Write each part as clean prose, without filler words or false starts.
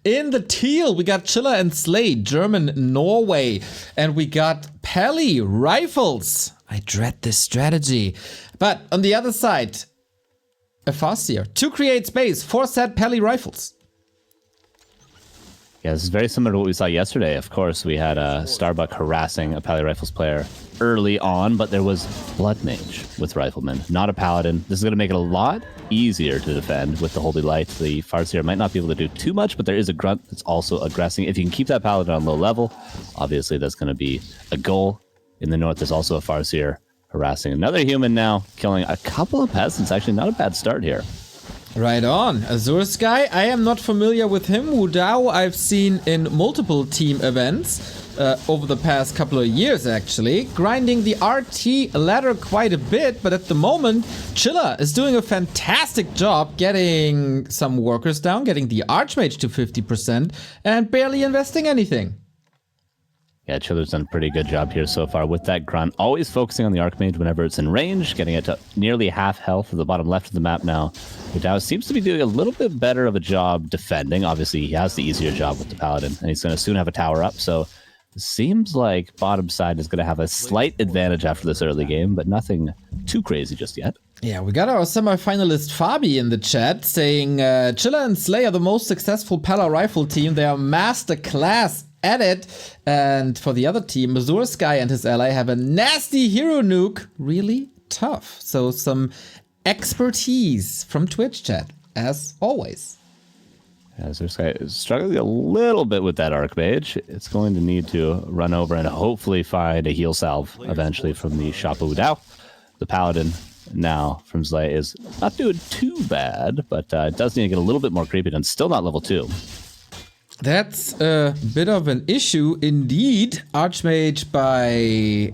In the teal, we got ch1LLeR and zLay, German, Norway. And we got Pally rifles. I dread this strategy. But on the other side, a Farseer. To create space, 4 set Pally rifles. Yeah, this is very similar to what we saw yesterday. Of course, we had Starbuck harassing a Pally Rifles player early on, but there was Blood Mage with Rifleman, not a Paladin. This is going to make it a lot easier to defend with the Holy Light. The Farseer might not be able to do too much, but there is a Grunt that's also aggressing. If you can keep that Paladin on low level, obviously that's going to be a goal. In the north, there's also a Farseer harassing another human now, killing a couple of peasants. Actually, not a bad start here. Right on. AzureSky, I am not familiar with him. Wudao I've seen in multiple team events over the past couple of years, actually. Grinding the RT ladder quite a bit, but at the moment, ch1LLeR is doing a fantastic job getting some workers down, getting the Archmage to 50%, and barely investing anything. Yeah, ch1LLeR's done a pretty good job here so far with that Grunt. Always focusing on the Archmage whenever it's in range, getting it to nearly half health at the bottom left of the map now. Wudao seems to be doing a little bit better of a job defending. Obviously, he has the easier job with the Paladin, and he's going to soon have a tower up. So it seems like bottom side is going to have a slight advantage after this early game, but nothing too crazy just yet. Yeah, we got our semi-finalist Fabi in the chat saying ch1LLeR and zLay are the most successful Pala rifle team. They are master class at it. And for the other team, AzureSky and his ally have a nasty hero nuke. Really tough. So some expertise from Twitch chat, as always. Yeah, AzureSky is struggling a little bit with that Archmage. It's going to need to run over and hopefully find a heal salve eventually from the shop of Wudao. The Paladin now from zLay is not doing too bad, but it does need to get a little bit more creepy and still not level 2. That's a bit of an issue indeed. Archmage by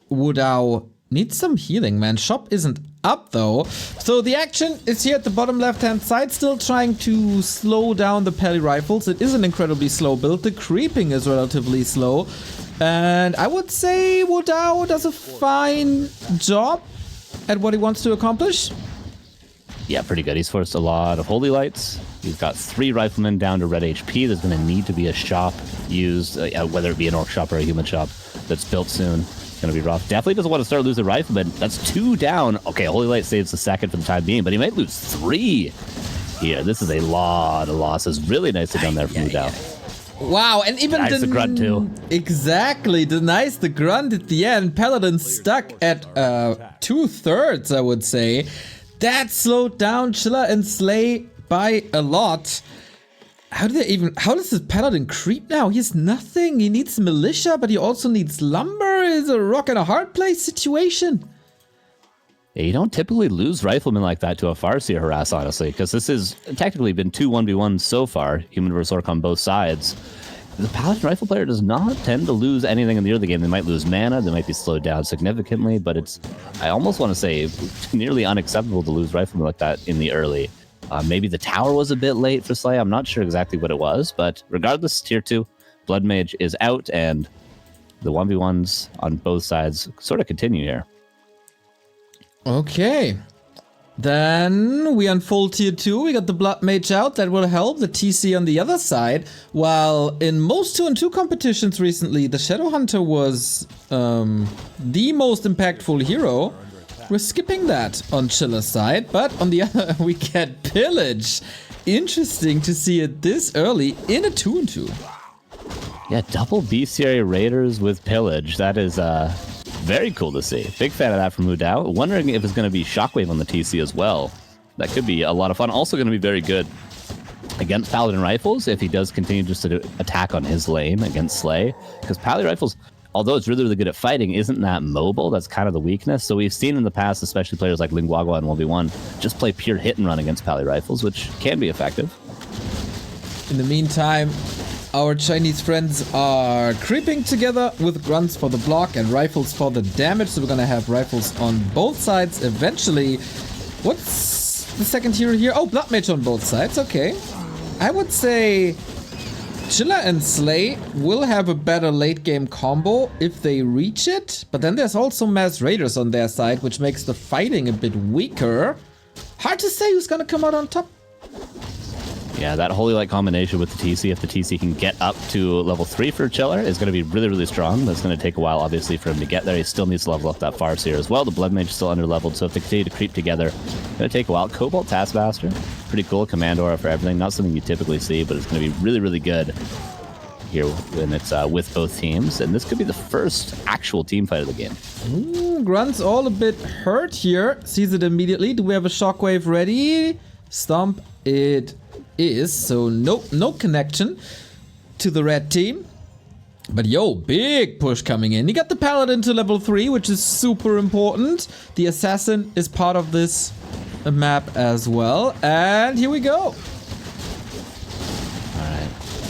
Wudao needs some healing, man. Shop isn't up though. So the action is here at the bottom left hand side, still trying to slow down the Pally rifles. It is an incredibly slow build. The creeping is relatively slow. And I would say Wudao does a fine job at what he wants to accomplish. Yeah, pretty good. He's forced a lot of Holy Lights. He's got 3 Riflemen down to red HP. There's going to need to be a shop used, whether it be an Orc shop or a human shop that's built soon. It's going to be rough. Definitely doesn't want to start losing Riflemen. That's 2 down. Okay, Holy Light saves the second for the time being, but he might lose 3 here. This is a lot of losses. Really nicely done there from Wudao. Wow, and even denies the Grunt too. Exactly, denies the Grunt at the end. Paladin stuck at 2/3, I would say. That slowed down ch1LLeR and zLay by a lot. How does this Paladin creep now? He has nothing. He needs militia, but he also needs lumber. It's a rock and a hard place situation. Yeah, you don't typically lose Riflemen like that to a Farseer harass, honestly, because this has technically been 2 1v1s so far, human versus Orc on both sides. The Paladin Rifle player does not tend to lose anything in the early game. They might lose mana, they might be slowed down significantly, but it's, I almost want to say, nearly unacceptable to lose Riflemen like that in the early. Maybe the tower was a bit late for zLay. I'm not sure exactly what it was, but regardless, tier 2, Blood Mage is out, and the 1v1s on both sides sort of continue here. Okay. Then we unfold tier 2. We got the Blood Mage out. That will help. The TC on the other side. While in most 2-on-2 competitions recently, the Shadow Hunter was the most impactful hero. We're skipping that on ch1LLeR's side. But on the other, we get Pillage. Interesting to see it this early in a 2-on-2. Yeah, double bestiary raiders with Pillage. That is very cool to see. Big fan of that from Wudao. Wondering if it's going to be Shockwave on the TC as well. That could be a lot of fun. Also going to be very good against Paladin Rifles if he does continue just to attack on his lane against zLay. Because Paladin Rifles, although it's really, really good at fighting, isn't that mobile. That's kind of the weakness. So we've seen in the past, especially players like Lingwagwa and 1v1, just play pure hit and run against Paladin Rifles, which can be effective. In the meantime, our Chinese friends are creeping together with grunts for the block and rifles for the damage. So we're gonna have rifles on both sides eventually. What's the second hero here? Oh, Blood Mage on both sides. Okay. I would say ch1LLeR and zLay will have a better late game combo if they reach it. But then there's also Mass Raiders on their side, which makes the fighting a bit weaker. Hard to say who's gonna come out on top. Yeah, that Holy Light combination with the TC, if the TC can get up to level 3 for ch1LLeR, is going to be really, really strong. That's going to take a while, obviously, for him to get there. He still needs to level up that Farseer as well. The Blood Mage is still under-leveled, so if they continue to creep together, it's going to take a while. Cobalt Taskmaster, pretty cool. Command Aura for everything. Not something you typically see, but it's going to be really, really good here when it's with both teams. And this could be the first actual team fight of the game. Grunt's all a bit hurt here. Sees it immediately. Do we have a Shockwave ready? Stomp it is. So no connection to the red team. But yo, big push coming in. He got the Paladin to level 3, which is super important. The Assassin is part of this map as well. And here we go.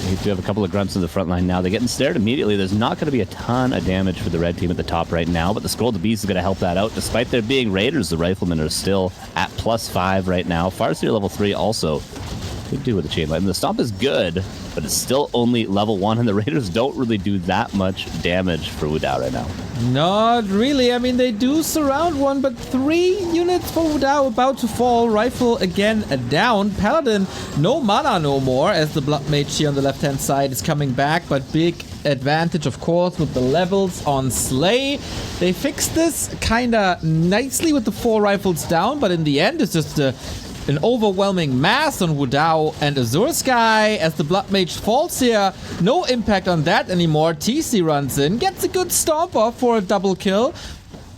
You do have a couple of grunts in the front line now. They're getting stared immediately. There's not going to be a ton of damage for the red team at the top right now, but the Scroll to Beast is going to help that out. Despite there being Raiders, the Riflemen are still at +5 right now. Farseer level 3 also could do with the Chain Light. And the Stomp is good, but it's still only level 1, and the Raiders don't really do that much damage for Wudao right now. Not really. I mean, they do surround one, but 3 units for Wudao about to fall. Rifle again down. Paladin, no mana no more, as the Blood Mage here on the left-hand side is coming back, but big advantage, of course, with the levels on zLay. They fixed this kinda nicely with the 4 rifles down, but in the end, it's just an overwhelming mass on Wudao and AzureSky as the Blood Mage falls here. No impact on that anymore. TC runs in, gets a good stomp off for a double kill.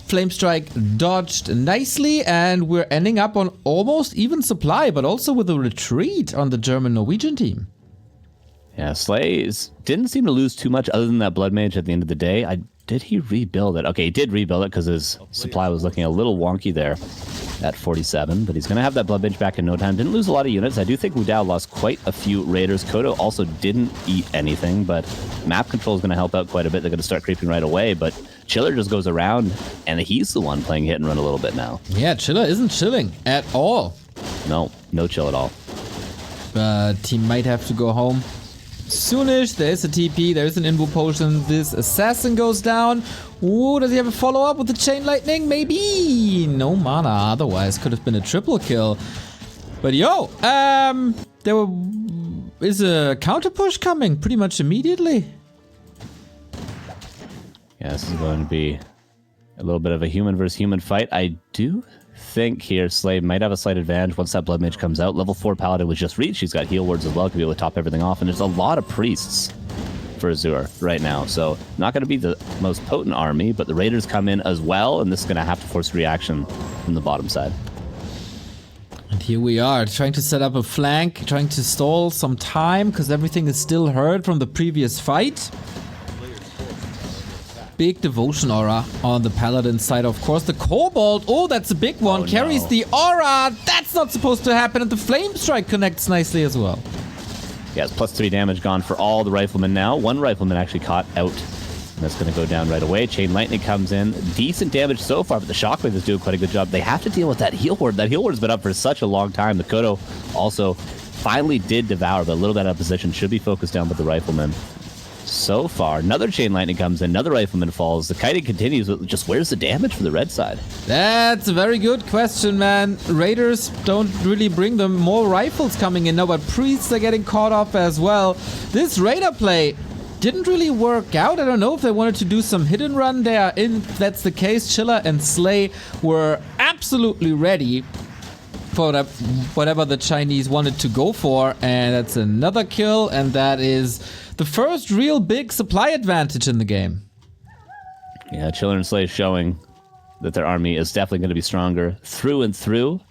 Flamestrike dodged nicely, and we're ending up on almost even supply, but also with a retreat on the German-Norwegian team. Yeah, zLay didn't seem to lose too much other than that Blood Mage at the end of the day. Did he rebuild it? Okay, he did rebuild it because his supply was looking a little wonky there at 47, but he's going to have that Blood Mage back in no time. Didn't lose a lot of units. I do think Wudao lost quite a few Raiders. Kodo also didn't eat anything, but map control is going to help out quite a bit. They're going to start creeping right away, but ch1LLeR just goes around, and he's the one playing hit and run a little bit now. Yeah, ch1LLeR isn't chilling at all. No chill at all. But he might have to go home soonish. There's a TP, there's an Invo Potion. This Assassin goes down. Ooh, does he have a follow-up with the Chain Lightning? Maybe. No mana, otherwise could have been a triple kill. But yo, there is a counter push coming pretty much immediately. Yeah, this is going to be a little bit of a human versus human fight. I do think here zLay might have a slight advantage once that Blood Mage comes out. Level 4 Paladin was just reached. He's got heal words as well, to be able to top everything off. And there's a lot of priests for Azure right now. So not going to be the most potent army, but the Raiders come in as well, and this is going to have to force reaction from the bottom side. And here we are, trying to set up a flank, trying to stall some time, because everything is still heard from the previous fight. Big devotion aura on the Paladin side, of course. The Cobalt, oh, that's a big one, carries the aura. That's not supposed to happen, and the Flame Strike connects nicely as well. Yeah, it's +3 damage gone for all the Riflemen now. One Rifleman actually caught out, and that's going to go down right away. Chain Lightning comes in. Decent damage so far, but the Shockwave is doing quite a good job. They have to deal with that heal ward. That heal ward's been up for such a long time. The Kodo also finally did devour, but a little bit out of position. Should be focused down with the Riflemen. So far, another Chain Lightning comes in, another Rifleman falls. The kiting continues, but just where's the damage for the red side? That's a very good question, man. Raiders don't really bring them more rifles coming in now, but priests are getting caught off as well. This Raider play didn't really work out. I don't know if they wanted to do some hit and run there. If that's the case, ch1LLeR and zLay were absolutely ready for whatever the Chinese wanted to go for, and that's another kill, and that is the first real big supply advantage in the game. Yeah, ch1LLeR and zLay showing that their army is definitely going to be stronger through and through.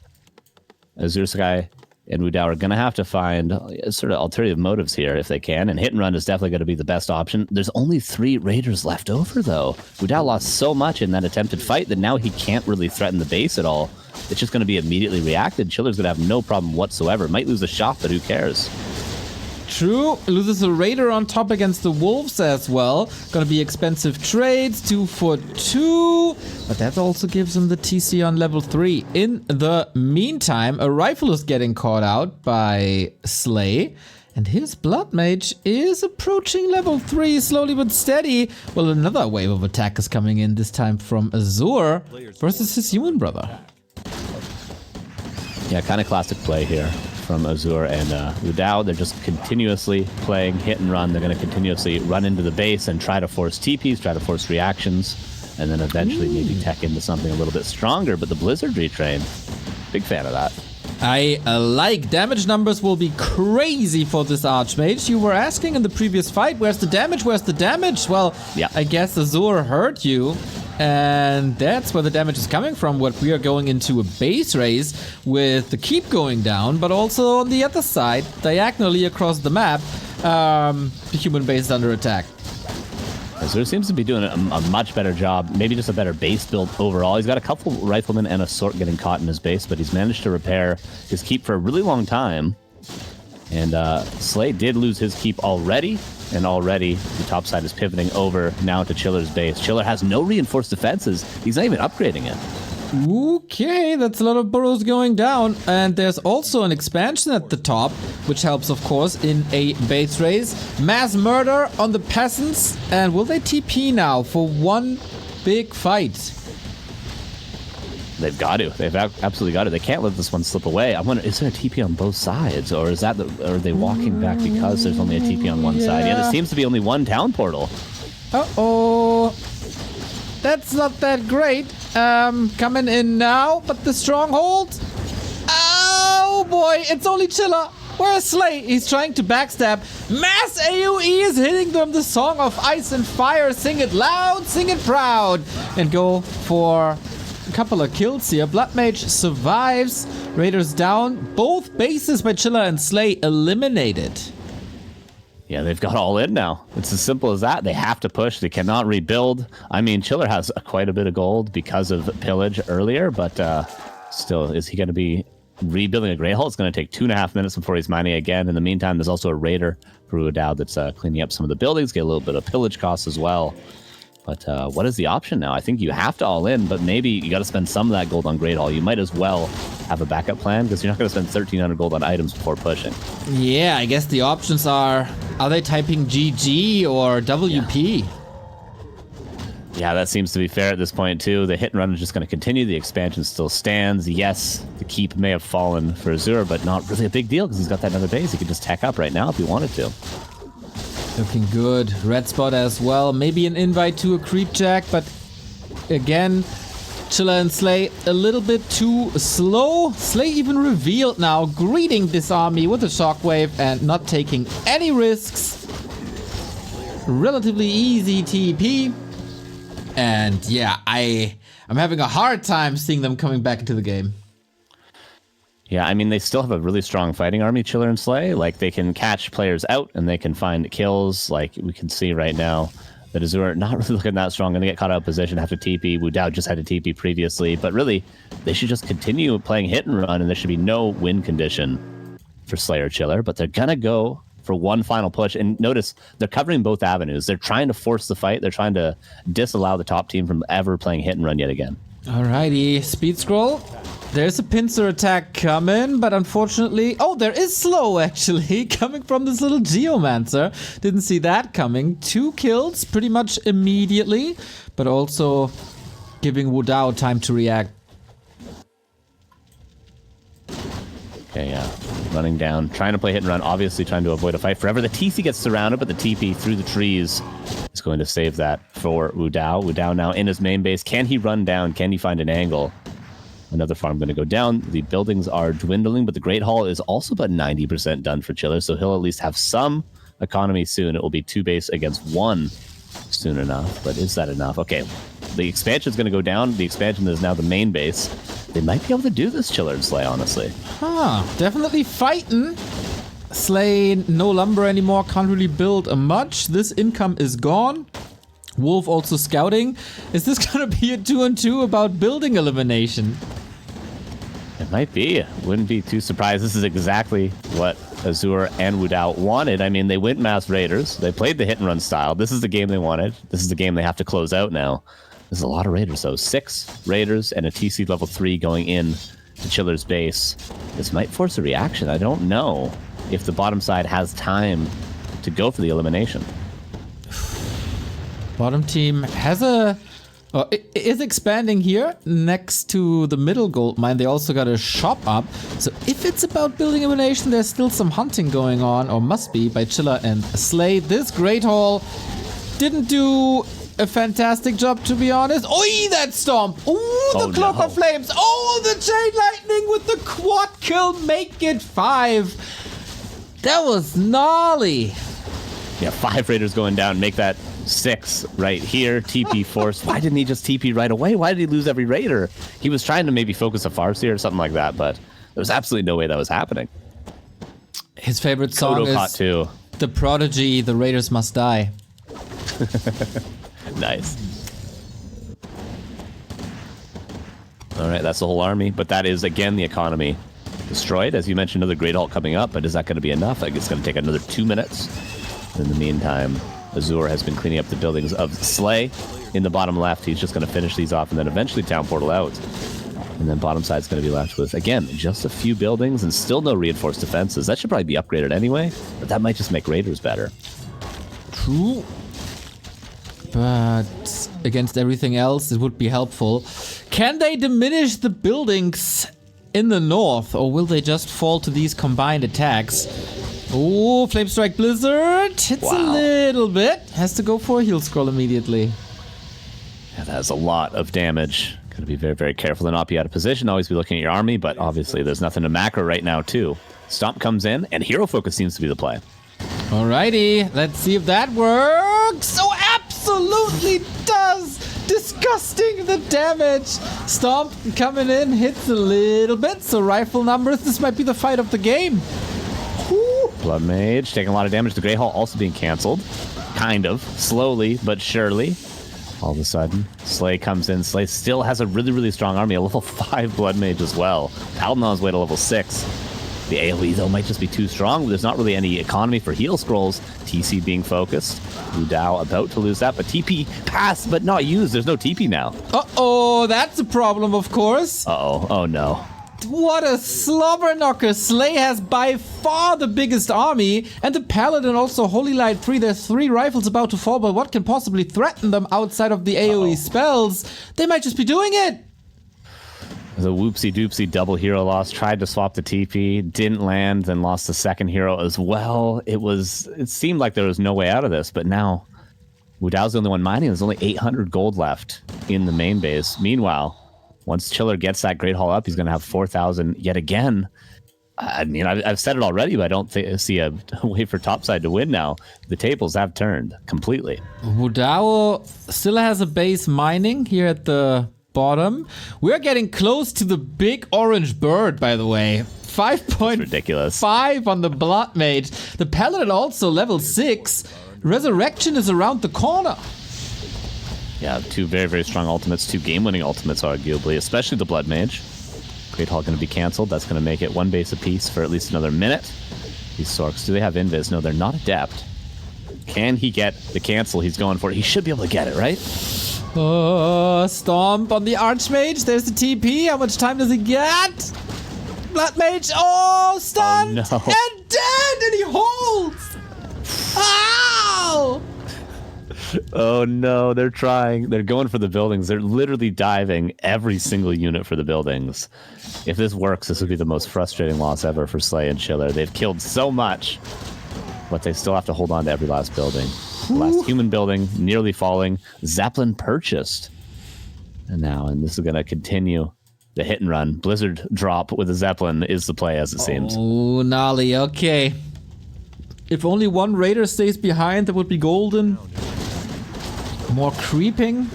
AzureSky and Wudao are going to have to find sort of alternative motives here if they can, and hit and run is definitely going to be the best option. There's only 3 Raiders left over, though. Wudao lost so much in that attempted fight that now he can't really threaten the base at all. It's just going to be immediately reacted. ch1LLeR's going to have no problem whatsoever. Might lose a shot, but who cares? True, loses a Raider on top against the Wolves as well. Gonna be expensive trades, 2 for 2. But that also gives him the TC on level 3. In the meantime, a Rifle is getting caught out by zLay. And his Blood Mage is approaching level 3, slowly but steady. Well, another wave of attack is coming in, this time from Azure versus his human brother. Yeah, kind of classic play here from Azure and Wudao. They're just continuously playing hit and run. They're going to continuously run into the base and try to force TPs, try to force reactions, and then eventually maybe tech into something a little bit stronger. But the Blizzard retrain, big fan of that. I like damage numbers will be crazy for this Archmage. You were asking in the previous fight, where's the damage? Where's the damage? Well, yeah. I guess Azure heard you. And that's where the damage is coming from. What we are going into a base race with the keep going down, but also on the other side, diagonally across the map, the human base is under attack. Azure seems to be doing a much better job, maybe just a better base build overall. He's got a couple riflemen and a sword getting caught in his base, but he's managed to repair his keep for a really long time. And zLay did lose his keep already, and already the top side is pivoting over now to ch1LLeR's base. ch1LLeR has no reinforced defenses. He's not even upgrading it. Okay, that's a lot of burrows going down. And there's also an expansion at the top, which helps, of course, in a base race. Mass murder on the peasants. And will they TP now for one big fight? They've got to. They've absolutely got to. They can't let this one slip away. I wonder, is there a TP on both sides? Or is that are they walking back because there's only a TP on one side? Yeah, there seems to be only one town portal. Uh-oh. That's not that great. Coming in now, but the stronghold. Oh boy, it's only ch1LLeR. Where's zLay? He's trying to backstab. Mass AoE is hitting them. The song of ice and fire. Sing it loud, sing it proud. And go for a couple of kills here. Bloodmage survives. Raiders down. Both bases by ch1LLeR and zLay eliminated. Yeah, they've got all in now. It's as simple as that. They have to push. They cannot rebuild. I mean, ch1LLeR has quite a bit of gold because of pillage earlier, but still, is he going to be rebuilding a Great Hall? It's going to take 2.5 minutes before he's mining again. In the meantime, there's also a Raider for Wudao that's cleaning up some of the buildings, get a little bit of pillage costs as well. But what is the option now? I think you have to all in, but maybe you got to spend some of that gold on Great Hall. You might as well have a backup plan because you're not going to spend 1,300 gold on items before pushing. Yeah, I guess the options are they typing GG or WP? Yeah, that seems to be fair at this point too. The hit and run is just going to continue. The expansion still stands. Yes, the keep may have fallen for Azure, but not really a big deal because he's got that other base. He could just tech up right now if he wanted to. Looking good. Red spot as well. Maybe an invite to a creep jack, but again, ch1LLeR and zLay a little bit too slow. zLay even revealed now, greeting this army with a shockwave and not taking any risks. Relatively easy TP. And yeah, I'm having a hard time seeing them coming back into the game. Yeah, I mean, they still have a really strong fighting army, ch1LLeR and zLay. Like, they can catch players out and they can find kills. Like, we can see right now that Azure not really looking that strong. Going to get caught out of position, have to TP. Wudao just had to TP previously. But really, they should just continue playing hit and run, and there should be no win condition for zLay or ch1LLeR. But they're going to go for one final push. And notice, they're covering both avenues. They're trying to force the fight. They're trying to disallow the top team from ever playing hit and run yet again. Alrighty, speed scroll. There's a pincer attack coming, but unfortunately... Oh, there is slow, actually, coming from this little Geomancer. Didn't see that coming. 2 kills pretty much immediately, but also giving Wudao time to react. Okay, yeah. Running down, trying to play hit and run, obviously trying to avoid a fight forever. The TC gets surrounded, but the TP through the trees is going to save that for Wudao. Wudao now in his main base. Can he run down? Can he find an angle? Another farm going to go down. The buildings are dwindling, but the Great Hall is also about 90% done for ch1LLeR, so he'll at least have some economy soon. It will be 2 base against 1 soon enough, but is that enough? Okay, the expansion is going to go down. The expansion is now the main base. They might be able to do this, ch1LLeR and zLay, honestly. Definitely fighting. zLay, no lumber anymore, can't really build much. This income is gone. Wolf also scouting. Is this gonna be a 2-on-2 about building elimination? It might be. Wouldn't be too surprised. This is exactly what Azure and Wudao wanted. I mean, they went mass raiders. They played the hit and run style. This is the game they wanted. This is the game they have to close out now. There's a lot of raiders, though. 6 raiders and a TC level 3 going in to ch1LLeR's base. This might force a reaction. I don't know if the bottom side has time to go for the elimination. Bottom team has a It is expanding here next to the middle gold mine. They also got a shop up. So if it's about building elimination, there's still some hunting going on, or must be, by Ch1LLeR and zLay. This Great Hall didn't do a fantastic job, to be honest. Oi, that stomp! Ooh, the cloak of flames! Oh, the chain lightning with the quad kill, make it 5. That was gnarly. Yeah, 5 raiders going down, make that 6 right here. TP forced. Why didn't he just TP right away? Why did he lose every raider? He was trying to maybe focus a Farseer or something like that, but there was absolutely no way that was happening. His favorite song is too. The Prodigy, The Raiders Must Die. Nice. All right, that's the whole army, but that is, again, the economy destroyed. As you mentioned, another Great Halt coming up, but is that going to be enough? I guess it's going to take another 2 minutes. In the meantime, Azure has been cleaning up the buildings of zLay in the bottom left. He's just going to finish these off and then eventually town portal out. And then bottom side's going to be left with, again, just a few buildings and still no reinforced defenses. That should probably be upgraded anyway, but that might just make raiders better. True. But against everything else, it would be helpful. Can they diminish the buildings in the north, or will they just fall to these combined attacks? Oh, Flame Strike Blizzard hits a little bit. Has to go for a heal scroll immediately. Yeah, that is a lot of damage. Got to be very, very careful to not be out of position. Always be looking at your army, but obviously there's nothing to macro right now too. Stomp comes in, and Hero Focus seems to be the play. Alrighty, let's see if that works. Oh, absolutely does. Disgusting, the damage. Stomp coming in, hits a little bit. So rifle numbers, this might be the fight of the game. Woo. Blood Mage taking a lot of damage. The Grey Hall also being canceled. Kind of. Slowly, but surely. All of a sudden, zLay comes in. zLay still has a really, really strong army. A level 5 Blood Mage as well. Paladin on his way to level 6. The AoE, though, might just be too strong. There's not really any economy for heal scrolls. TC being focused. Wudao about to lose that, but TP passed, but not used. There's no TP now. Uh-oh, that's a problem, of course. Uh-oh. Oh, no. What a slobber knocker. zLay has by far the biggest army, and the Paladin also Holy Light 3. There's 3 rifles about to fall, but what can possibly threaten them outside of the AoE spells? They might just be doing it. The whoopsie-doopsie double hero loss. Tried to swap the TP, didn't land, then lost the second hero as well. It seemed like there was no way out of this, but now Wudao's the only one mining. There's only 800 gold left in the main base. Meanwhile, once ch1LLeR gets that Great Hall up, he's going to have 4,000 yet again. I mean, I've said it already, but I don't see a way for topside to win now. The tables have turned completely. Wudao still has a base mining here at the bottom. We're getting close to the big orange bird, by the way. 5.5 ridiculous. on the Blood Mage. The Paladin also level 6. Resurrection is around the corner. Yeah, 2 very, very strong ultimates, 2 game-winning ultimates, arguably, especially the Blood Mage. Great Hall going to be canceled. That's going to make it 1 base apiece for at least another minute. These Sorks, do they have Invis? No, they're not adept. Can he get the cancel he's going for? He should be able to get it, right? Stomp on the Archmage. There's the TP. How much time does he get? Blood Mage. Oh, stunned. Oh, no. And dead. And he holds. Ow! Oh no, they're trying. They're going for the buildings. They're literally diving every single unit for the buildings. If this works, this would be the most frustrating loss ever for zLay and ch1LLeR. They've killed so much, but they still have to hold on to every last building. Last human building nearly falling. Zeppelin purchased. And this is going to continue the hit and run. Blizzard drop with a Zeppelin is the play, as it seems. Oh, gnarly. Okay. If only one raider stays behind, that would be golden. More creeping.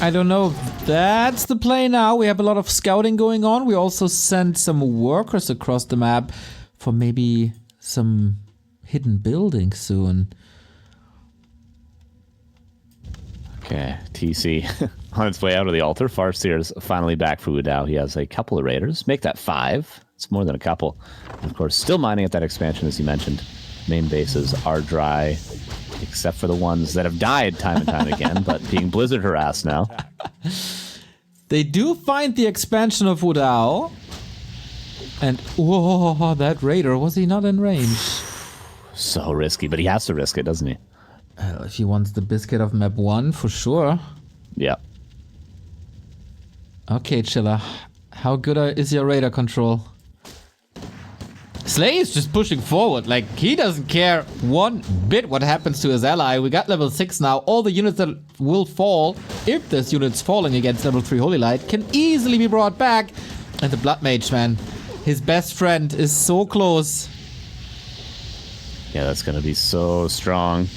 I don't know. That's the play now. We have a lot of scouting going on. We also sent some workers across the map for maybe some hidden buildings soon. Okay, TC on its way out of the altar. Farseer's finally back for Wudao. He has a couple of raiders. Make that 5. It's more than a couple. And of course, still mining at that expansion, as you mentioned. Main bases are dry, except for the ones that have died time and time again, but being Blizzard harassed now. They do find the expansion of Wudao. And, whoa, that raider, was he not in range? So risky, but he has to risk it, doesn't he? If he wants the biscuit of map 1, for sure. Yeah. Okay, Chiller. How good is your radar control? zLay is just pushing forward. Like, he doesn't care one bit what happens to his ally. We got level 6 now. All the units that will fall, if there's units falling against level 3 Holy Light, can easily be brought back. And the Blood Mage, man. His best friend is so close. Yeah, that's going to be so strong.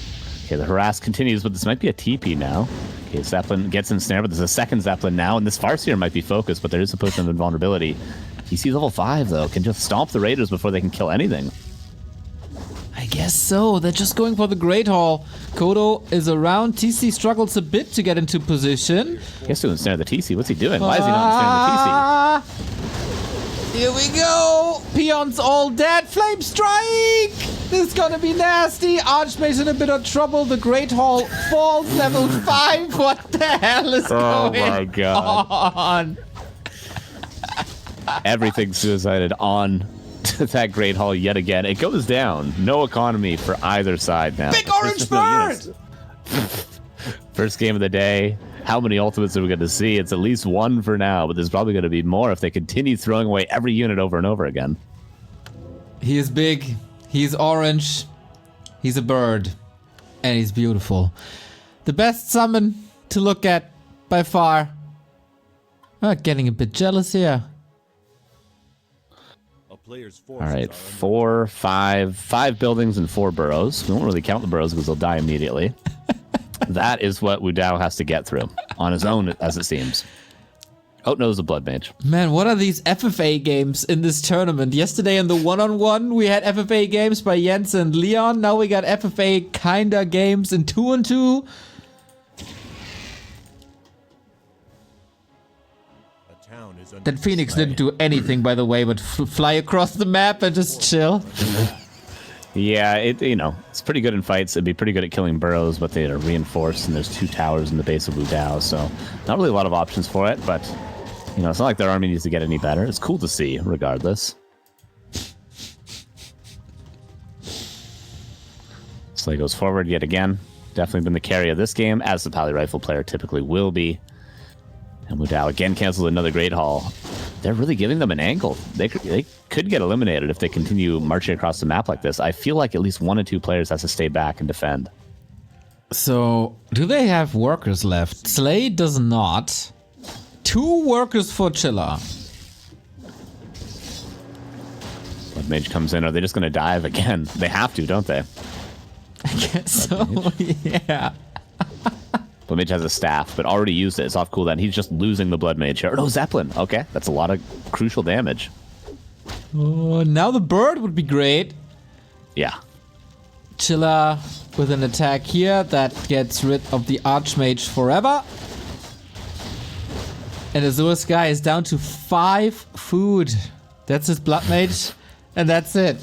Okay, the harass continues, but this might be a TP now. Okay, Zeppelin gets ensnared, but there's a second Zeppelin now, and this Farseer might be focused, but there is a potion of invulnerability. He sees level 5, though. Can just stomp the Raiders before they can kill anything. I guess so. They're just going for the Great Hall. Kodo is around. TC struggles a bit to get into position. He has to ensnare the TC. What's he doing? Why is he not ensnaring the TC? Here we go. Peons all dead. Flame strike. This is gonna be nasty. Archmage in a bit of trouble. The Great Hall falls level 5. What the hell is going my God. on? Everything suicided on to that Great Hall yet again. It goes down. No economy for either side now. Big orange bird! First game of the day. How many ultimates are we going to see? It's at least one for now, but there's probably going to be more if they continue throwing away every unit over and over again. He is big. He's orange. He's a bird. And he's beautiful. The best summon to look at by far. Getting a bit jealous here. All right, 5 buildings and 4 burrows. We won't really count the burrows because they'll die immediately. That is what Wudao has to get through on his own, as it seems. Oh, no, it's a Blood Mage. Man, what are these FFA games in this tournament? Yesterday in the one-on-one, we had FFA games by Jens and Leon. Now we got FFA kinda games in 2-on-2. That Phoenix didn't do anything, by the way, but fly across the map and just chill. Yeah, it's pretty good in fights. It'd be pretty good at killing burrows, but they are reinforced, and there's 2 towers in the base of Wudao, so not really a lot of options for it, but, it's not like their army needs to get any better. It's cool to see, regardless. zLay goes forward yet again. Definitely been the carry of this game, as the Pally Rifle player typically will be. And Wudao again cancels another Great Hall. They're really giving them an angle. They could get eliminated if they continue marching across the map like this. I feel like at least 1 or 2 players has to stay back and defend. So, do they have workers left? zLay does not. 2 workers for Chiller. Blood Mage comes in. Are they just going to dive again? They have to, don't they? I guess so, yeah. Blood Mage has a staff, but already used it. It's off cooldown. He's just losing the Blood Mage here. No, Zeppelin. Okay, that's a lot of crucial damage. Oh, now the bird would be great. Yeah. Chiller with an attack here that gets rid of the Archmage forever. And AzureSky is down to 5 food. That's his Blood Mage, and that's it.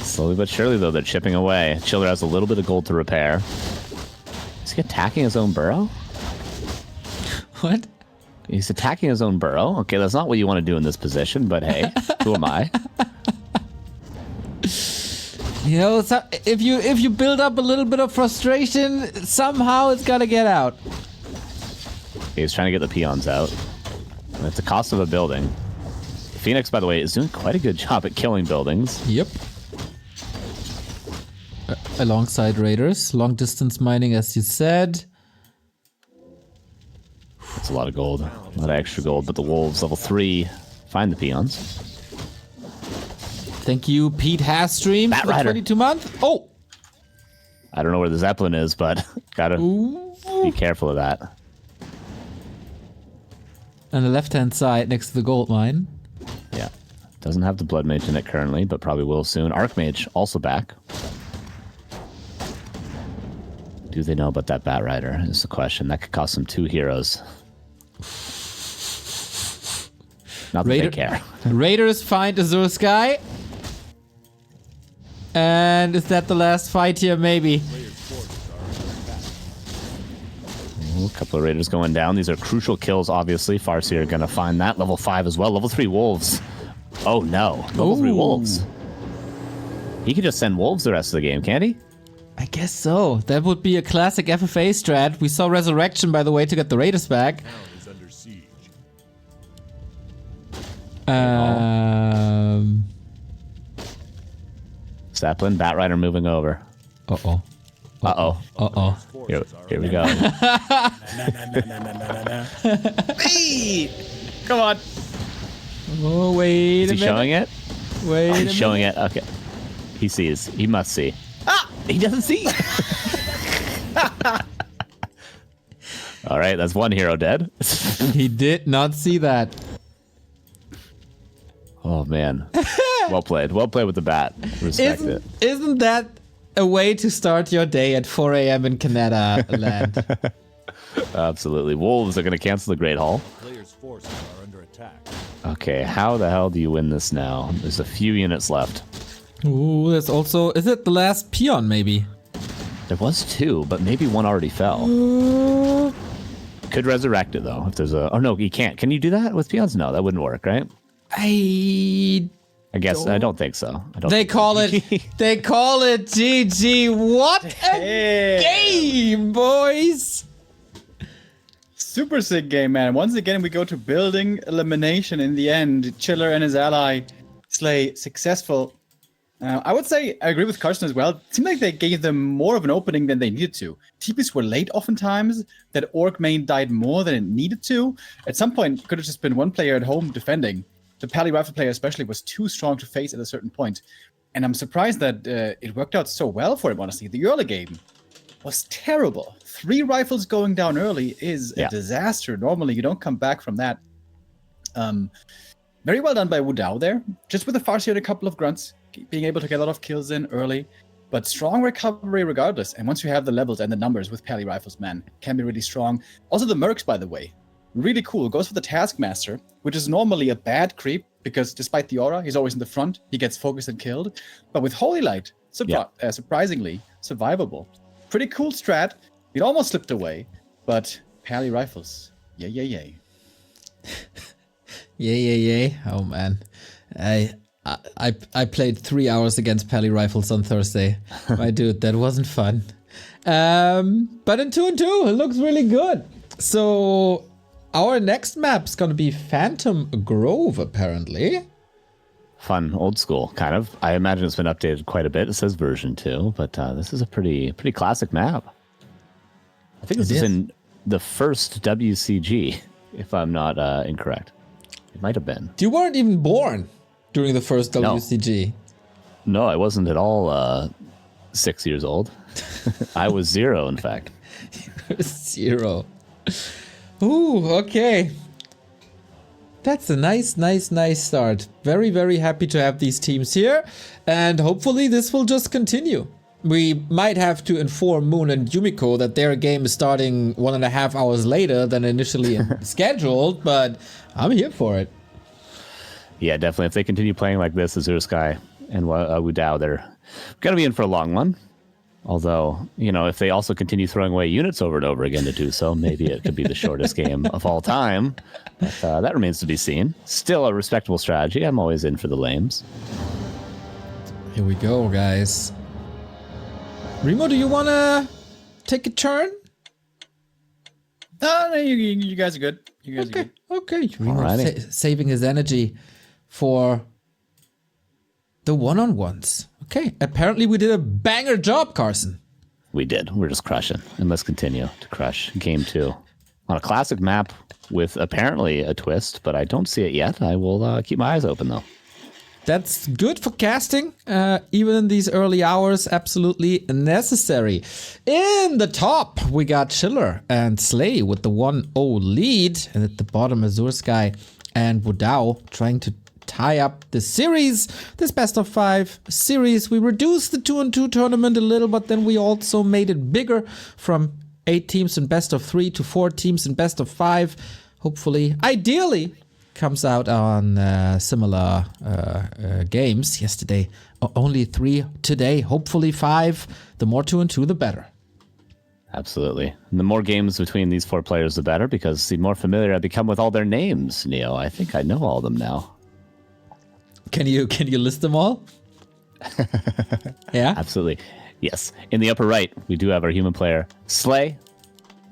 Slowly but surely, though, they're chipping away. Chiller has a little bit of gold to repair. Is he attacking his own burrow? What? He's attacking his own burrow? Okay, that's not what you want to do in this position, but hey, who am I? So if you build up a little bit of frustration, somehow it's gotta get out. He's trying to get the peons out. And it's the cost of a building. Phoenix, by the way, is doing quite a good job at killing buildings. Yep. Alongside raiders, long distance mining, as you said. That's a lot of gold, a lot of extra gold. But the wolves, level 3, find the peons. Thank you, Pete Hasstream, for the 22 month. Oh, I don't know where the Zeppelin is, but gotta be careful of that. On the left-hand side, next to the gold mine. Yeah, doesn't have the Blood Mage in it currently, but probably will soon. Archmage also back. Do they know about that Bat Rider is the question. That could cost them 2 heroes. Not that they care. Raiders find AzureSky. And is that the last fight here? Maybe. A couple of Raiders going down. These are crucial kills, obviously. Farseer are going to find that. Level 5 as well. Level 3 wolves. Oh, no. Level 3 wolves. He could just send wolves the rest of the game, can't he? I guess so. That would be a classic FFA strat. We saw Resurrection, by the way, to get the Raiders back. Zeppelin, Batrider moving over. Uh-oh. Here we go. Hey! Come on. Oh, wait Is he showing it? Wait Oh, he's showing it. Okay. He sees. He must see. Ah! He doesn't see. All right, that's one hero dead. He did not see that. Oh, man. Well played. Well played with the bat. Respect it. Isn't that a way to start your day at 4 a.m. in Canada land? Absolutely. Wolves are going to cancel the Great Hall. Players' forces are under attack. Okay, how the hell do you win this now? There's a few units left. Ooh, there's also... Is it the last peon, maybe? There was 2, but maybe one already fell. Could resurrect it, though, if there's a... Oh, no, you can't. Can you do that with peons? No, that wouldn't work, right? I don't think so. They call it GG. What a game, boys! Super sick game, man. Once again, we go to building elimination in the end. ch1LLeR and his ally zLay successful. I would say I agree with Carson as well. It seemed like they gave them more of an opening than they needed to. TPs were late oftentimes. That orc main died more than it needed to. At some point, it could have just been one player at home defending. The Pally rifle player especially was too strong to face at a certain point. And I'm surprised that it worked out so well for him, honestly. The early game was terrible. 3 rifles going down early is a disaster. Normally, you don't come back from that. Very well done by Wudao there. Just with a Farseer and a couple of grunts, being able to get a lot of kills in early. But strong recovery regardless. And once you have the levels and the numbers with Pally rifles, man, can be really strong. Also the Mercs, by the way. Really cool. Goes for the Taskmaster, which is normally a bad creep, because despite the aura, he's always in the front. He gets focused and killed. But with Holy Light, surprisingly, survivable. Pretty cool strat. It almost slipped away, but Pally rifles, yay. Yay. Oh, man. I played 3 hours against Pally rifles on Thursday. My dude, that wasn't fun. But in 2-2, it looks really good. So... Our next map's gonna be Phantom Grove, apparently. Fun, old school, kind of. I imagine it's been updated quite a bit. It says version 2, but this is a pretty classic map. I think this is in the first WCG, if I'm not incorrect. It might have been. You weren't even born during the first WCG. No, I wasn't at all 6 years old. I was 0, in fact. 0. Ooh, okay. That's a nice start. Very, very happy to have these teams here. And hopefully this will just continue. We might have to inform Moon and Yumiko that their game is starting 1.5 hours later than initially scheduled, but I'm here for it. Yeah, definitely. If they continue playing like this, AzureSky and Wudao, they're going to be in for a long one. Although, if they also continue throwing away units over and over again to do so, maybe it could be the shortest game of all time. But that remains to be seen. Still a respectable strategy. I'm always in for the lames. Here we go, guys. Remo, do you want to take a turn? No, you guys are good. You guys are good. Okay. Remo saving his energy for the one-on-ones. Okay, apparently we did a banger job, Carson. We did. We're just crushing. And let's continue to crush game 2. On a classic map with apparently a twist, but I don't see it yet. I will keep my eyes open, though. That's good for casting, even in these early hours, absolutely necessary. In the top, we got ch1LLeR and zLay with the 1-0 lead. And at the bottom, AzureSky and Wudao trying to tie up the series, this best of 5 series. We reduced the 2-2 tournament a little, but then we also made it bigger from 8 teams in best of 3 to 4 teams in best of 5. Hopefully, ideally, comes out on similar games. Yesterday, only 3. Today, hopefully 5. The more 2-2, the better. Absolutely. And the more games between these 4 players, the better, because the more familiar I become with all their names, Neo. I think I know all of them now. Can you list them all? Yeah? Absolutely. Yes. In the upper right, we do have our human player, zLay.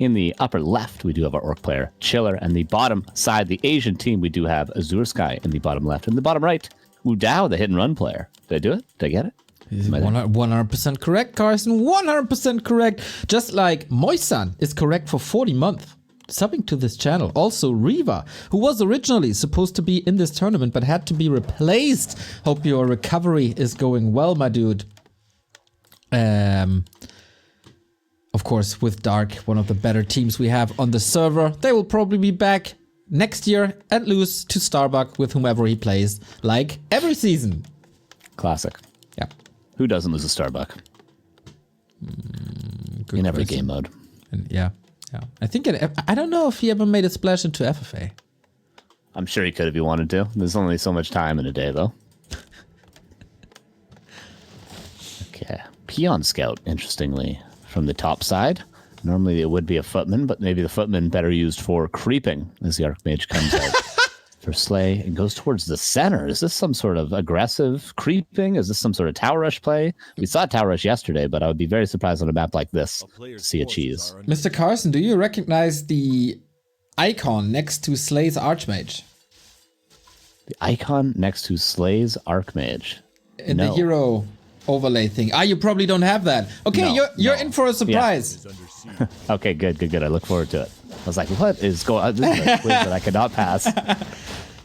In the upper left, we do have our Orc player, ch1LLeR, and the bottom side, the Asian team, we do have AzureSky in the bottom left. And the bottom right, Wudao, the hit and run player. Did I do it? Did I get it? 100% correct, Carson. 100% correct. Just like Moisan is correct for 40 months. Subbing to this channel. Also Riva, who was originally supposed to be in this tournament but had to be replaced. Hope your recovery is going well, my dude. Of course, with Dark, one of the better teams we have on the server. They will probably be back next year and lose to Starbuck with whomever he plays, like every season. Classic. Yeah. Who doesn't lose a Starbuck? In every game mode. And yeah. I think I don't know if he ever made a splash into FFA. I'm sure he could if he wanted to. There's only so much time in a day, though. Okay. Peon Scout, interestingly, from the top side. Normally it would be a footman, but maybe the footman better used for creeping as the Archmage comes out. For zLay and goes towards the center. Is this some sort of aggressive creeping? Is this some sort of tower rush play? We saw tower rush yesterday, but I would be very surprised on a map like this to see a cheese. Mr. Carson, do you recognize the icon next to zLay's Archmage? The icon next to zLay's Archmage. In the hero overlay thing. You probably don't have that. Okay, you're in for a surprise. Yeah. Okay, good. I look forward to it. I was like, what is going on? This is a quiz that I cannot pass.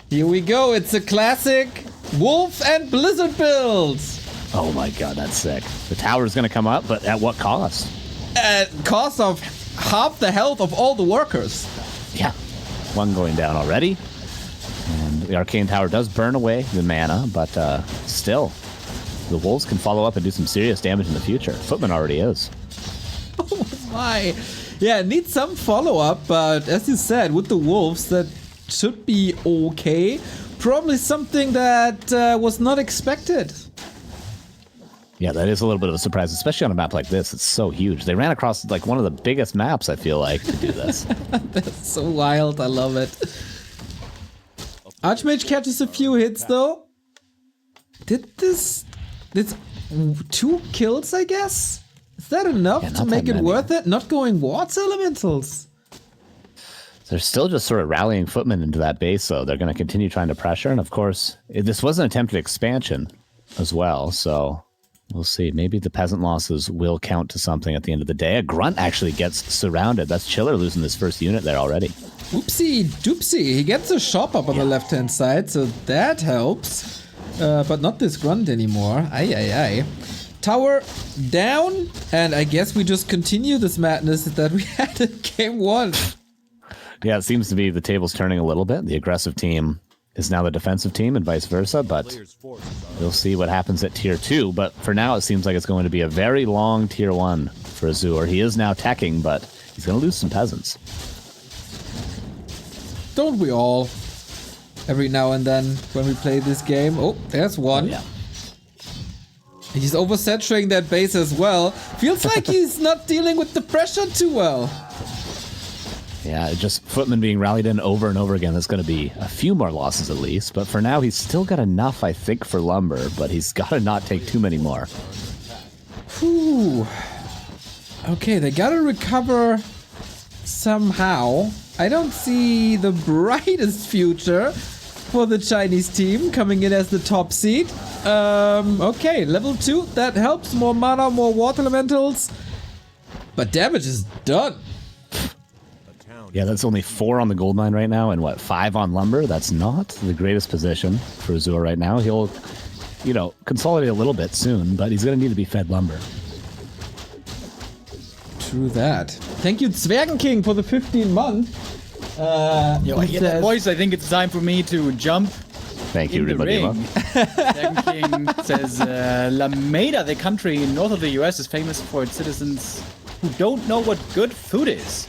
Here we go. It's a classic Wolf and Blizzard build. Oh my god, that's sick. The tower's going to come up, but at what cost? At cost of half the health of all the workers. Yeah. One going down already. And the Arcane Tower does burn away the mana, but still, the Wolves can follow up and do some serious damage in the future. Footman already is. Oh my. Yeah, it needs some follow-up, but as you said, with the Wolves, that should be okay. Probably something that was not expected. Yeah, that is a little bit of a surprise, especially on a map like this. It's so huge. They ran across like one of the biggest maps, I feel like, to do this. That's so wild. I love it. Archmage catches a few hits, though. Did this... It's 2 kills, I guess? Is that enough to make it worth it? Not going Water Elementals. They're still just sort of rallying footmen into that base, though. They're going to continue trying to pressure. And of course, this was an attempted expansion as well. So we'll see. Maybe the peasant losses will count to something at the end of the day. A grunt actually gets surrounded. That's ch1LLeR losing this first unit there already. Oopsie doopsie. He gets a shop up on the left-hand side, so that helps. But not this grunt anymore. Aye. Tower down, and I guess we just continue this madness that we had in game 1. Yeah, it seems to be the table's turning a little bit. The aggressive team is now the defensive team and vice versa, but we'll see what happens at tier 2. But for now, it seems like it's going to be a very long tier 1 for Azure. He is now teching, but he's going to lose some peasants. Don't we all? Every now and then when we play this game. Oh, there's one. Oh, yeah. He's oversaturating that base as well. Feels like he's not dealing with the pressure too well. Yeah, just footmen being rallied in over and over again. That's going to be a few more losses at least. But for now, he's still got enough, I think, for lumber. But he's got to not take too many more. Whew. Okay, they got to recover somehow. I don't see the brightest future for the Chinese team coming in as the top seed. Okay, level 2, that helps. More mana, more water elementals. But damage is done. Yeah, that's only 4 on the gold mine right now and 5 on lumber? That's not the greatest position for Azure right now. He'll, consolidate a little bit soon, but he's going to need to be fed lumber. True that. Thank you, Zwergenking, for the 15 months. I hear that voice. I think it's time for me to jump. Thank you, everybody. Zwergenking says, Lameda, the country north of the US, is famous for its citizens who don't know what good food is.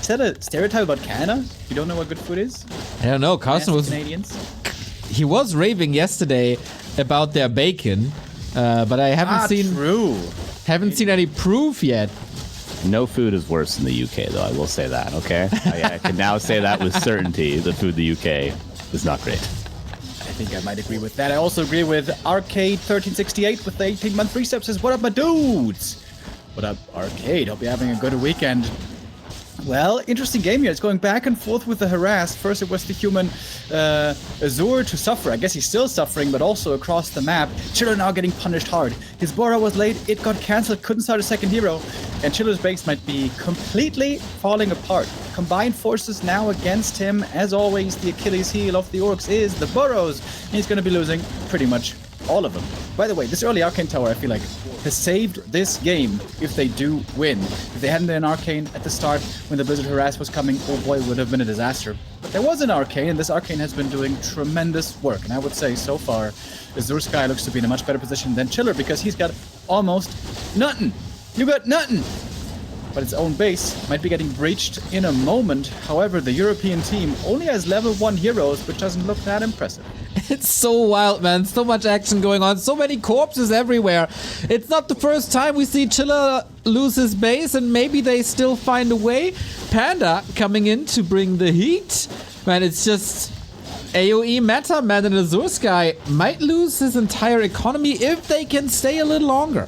Is that a stereotype about Canada? You don't know what good food is? I don't know. Carson was... Canadians? He was raving yesterday about their bacon, but I haven't seen... True. Haven't seen any proof yet. No food is worse in the UK, though. I will say that, okay? I can now say that with certainty. The food in the UK is not great. I think I might agree with that. I also agree with Arcade1368 with the 18-month free subs. Says, what up, my dudes? What up, Arcade? Hope you're having a good weekend. Well, interesting game here. It's going back and forth with the harass. First it was the human Azure to suffer. I guess he's still suffering, but also across the map. Chiller now getting punished hard. His Bora was late, it got cancelled, couldn't start a second hero. And Chiller's base might be completely falling apart. Combined forces now against him. As always, the Achilles heel of the Orcs is the Burrows. And he's going to be losing pretty much all of them. By the way, this early Arcane Tower, I feel like, has saved this game if they do win. If they hadn't been an Arcane at the start when the Blizzard Harass was coming, oh boy, it would have been a disaster. But there was an Arcane, and this Arcane has been doing tremendous work. And I would say, so far, AzureSky looks to be in a much better position than Chiller because he's got almost nothing. You got nothing! But its own base might be getting breached in a moment. However, the European team only has level 1 heroes, which doesn't look that impressive. It's so wild, man. So much action going on. So many corpses everywhere. It's not the first time we see Chiller lose his base, and maybe they still find a way. Panda coming in to bring the heat. Man, it's just AoE meta, man. And AzureSky might lose his entire economy if they can stay a little longer.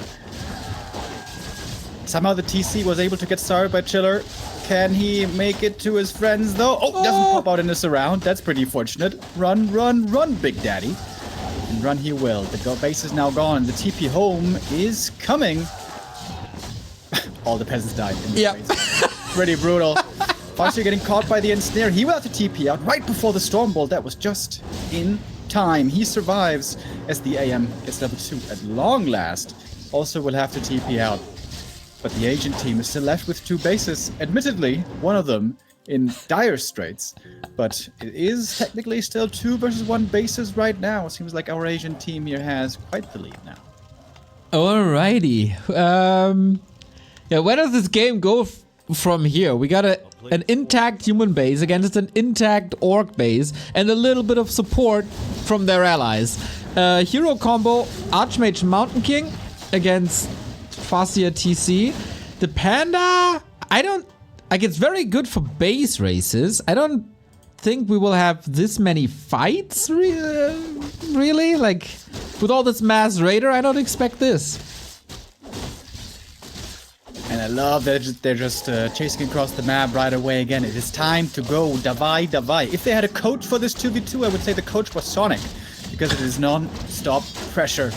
Somehow the TC was able to get started by Chiller. Can he make it to his friends, though? Oh, doesn't pop out in this round. That's pretty fortunate. Run, run, run, Big Daddy. And run he will. The base is now gone. The TP home is coming. All the peasants died in this phase. Pretty brutal. Farseer getting caught by the ensnare. He will have to TP out right before the Stormbolt. That was just in time. He survives as the AM gets level 2 at long last. Also will have to TP out. But the agent team is still left with 2 bases. Admittedly, one of them in dire straits. But it is technically still 2 versus 1 bases right now. It seems like our Asian team here has quite the lead now. Alrighty. Yeah, where does this game go from here? We got an intact human base against an intact orc base and a little bit of support from their allies. Hero combo, Archmage Mountain King against Farseer TC. The Panda, it's very good for base races. I don't think we will have this many fights, really. Like, with all this mass raider, I don't expect this. And I love that they're just chasing across the map right away again. It is time to go Davai Davai. If they had a coach for this 2v2, I would say the coach was Sonic. Because it is non-stop pressure.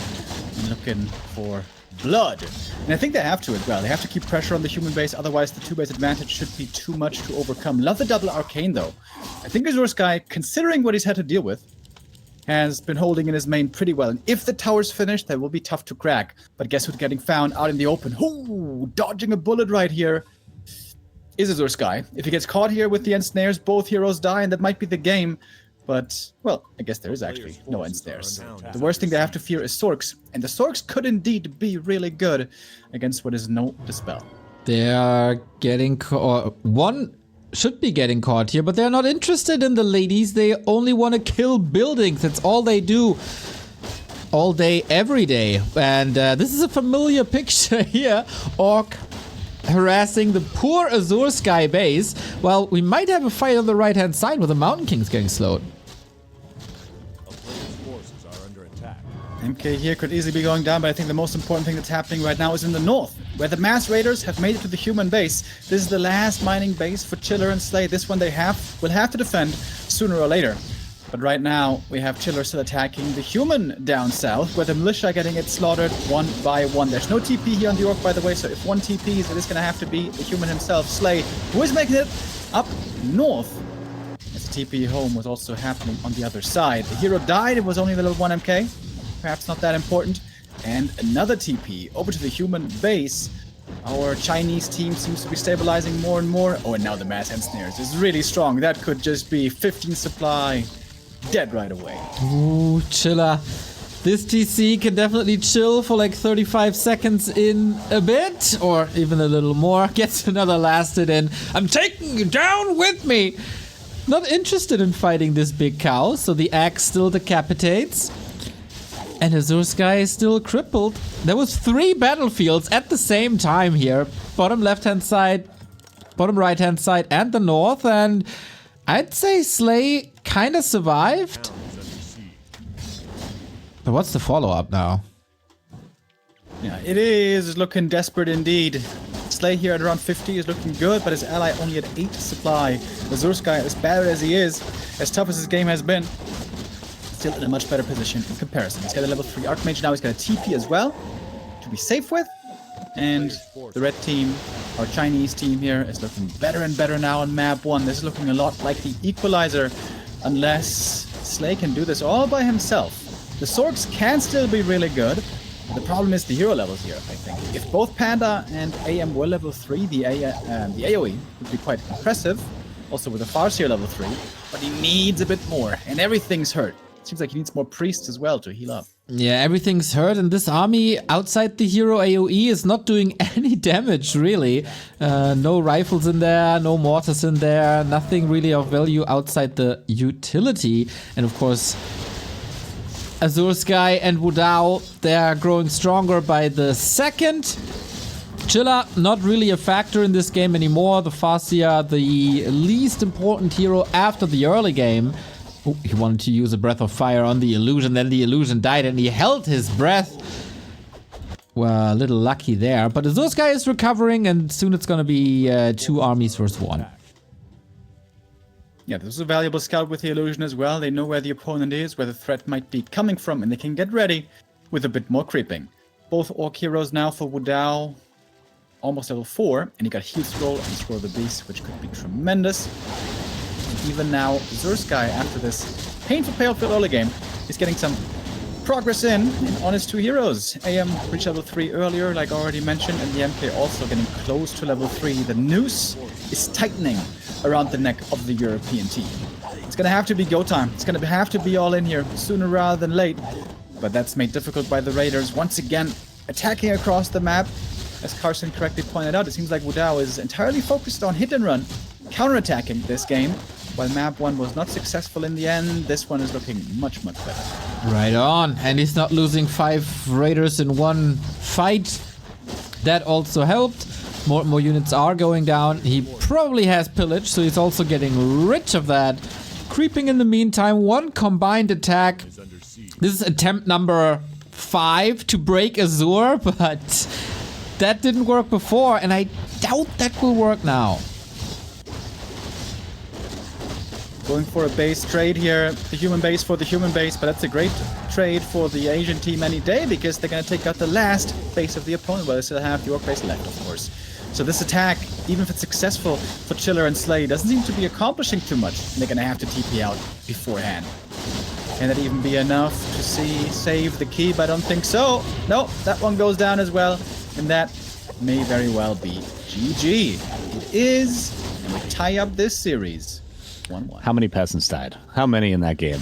I'm looking for blood. And I think they have to as well. They have to keep pressure on the human base, otherwise the 2-base advantage should be too much to overcome. Love the double arcane though. I think AzureSky, considering what he's had to deal with, has been holding in his main pretty well. And if the tower's finished, that will be tough to crack. But guess who's getting found out in the open? Ooh, dodging a bullet right here is AzureSky. If he gets caught here with the ensnares, both heroes die, and that might be the game. But, well, I guess there is actually no ensnares. The worst thing they have to fear is Sorks, and the Sorks could indeed be really good against what is no Dispel. They are getting one should be getting caught here, but they're not interested in the ladies. They only want to kill buildings. That's all they do. All day, every day. And this is a familiar picture here. Orc harassing the poor AzureSky base. Well, we might have a fight on the right-hand side with the Mountain Kings getting slowed. Forces are under attack. MK here could easily be going down, but I think the most important thing that's happening right now is in the north, where the mass raiders have made it to the human base. This is the last mining base for Chiller and zLay. This one they will have to defend sooner or later. But right now, we have Chiller still attacking the human down south, where the militia are getting it slaughtered one by one. There's no TP here on the Orc, by the way, so if one TPs, it is going to have to be the human himself, zLay, who is making it up north. As the TP home was also happening on the other side. The hero died, it was only level 1 MK. Perhaps not that important. And another TP over to the human base. Our Chinese team seems to be stabilizing more and more. Oh, and now the mass ensnares is really strong. That could just be 15 supply. Dead right away. Ooh, Chiller. This TC can definitely chill for like 35 seconds in a bit, or even a little more. Gets another lasted in. I'm taking you down with me. Not interested in fighting this big cow, so the axe still decapitates. And AzureSky is still crippled. There was 3 battlefields at the same time here. Bottom left-hand side, bottom right-hand side, and the north. And I'd say zLay kind of survived. But what's the follow-up now? Yeah, it is looking desperate indeed. zLay here at around 50 is looking good, but his ally only at 8 supply. AzureSky, as bad as he is, as tough as his game has been, still in a much better position in comparison. He's got a level 3 Archmage now, he's got a TP as well to be safe with. And the red team, our Chinese team here, is looking better and better now on map 1. This is looking a lot like the equalizer, unless zLay can do this all by himself. The Sorks can still be really good. The problem is the hero levels here, I think. If both Panda and AM were level 3, the AoE would be quite impressive. Also with the Farseer level 3. But he needs a bit more, and everything's hurt. Seems like he needs more priests as well to heal up. Yeah, everything's hurt, and this army outside the hero AoE is not doing any damage, really. No rifles in there, no mortars in there, nothing really of value outside the utility. And of course, AzureSky and Wudao, they're growing stronger by the second. ch1LLeR, not really a factor in this game anymore. The Farseer, the least important hero after the early game. Oh, he wanted to use a breath of fire on the illusion, then the illusion died and he held his breath. Well, a little lucky there, but AzureSky is recovering and soon it's gonna be 2 armies versus 1. Yeah, this is a valuable scout with the illusion as well. They know where the opponent is, where the threat might be coming from, and they can get ready with a bit more creeping. Both Orc heroes now for Wudao, almost level 4, and he got heal scroll and scroll the beast, which could be tremendous. Even now, AzureSky, after this painful payoff early game, is getting some progress in on his 2 heroes. AM reached level 3 earlier, like already mentioned, and the MK also getting close to level 3. The noose is tightening around the neck of the European team. It's gonna have to be go time. It's gonna have to be all in here, sooner rather than late. But that's made difficult by the Raiders, once again attacking across the map. As Carson correctly pointed out, it seems like Wudao is entirely focused on hit and run, counterattacking this game. While map 1 was not successful in the end, this one is looking much, much better. Right on, and he's not losing 5 raiders in one fight. That also helped. More units are going down. He probably has pillage, so he's also getting rich of that. Creeping in the meantime, 1 combined attack. This is attempt number 5 to break Azure, but that didn't work before, and I doubt that will work now. Going for a base trade here, the human base for the human base, but that's a great trade for the Asian team any day because they're going to take out the last base of the opponent, while they still have the Orc base left, of course. So this attack, even if it's successful for ch1LLeR and zLay, doesn't seem to be accomplishing too much, and they're going to have to TP out beforehand. Can that even be enough to save the keep? I don't think so. No, that one goes down as well, and that may very well be GG. It is, and we tie up this series. 1-1. How many peasants died? How many in that game?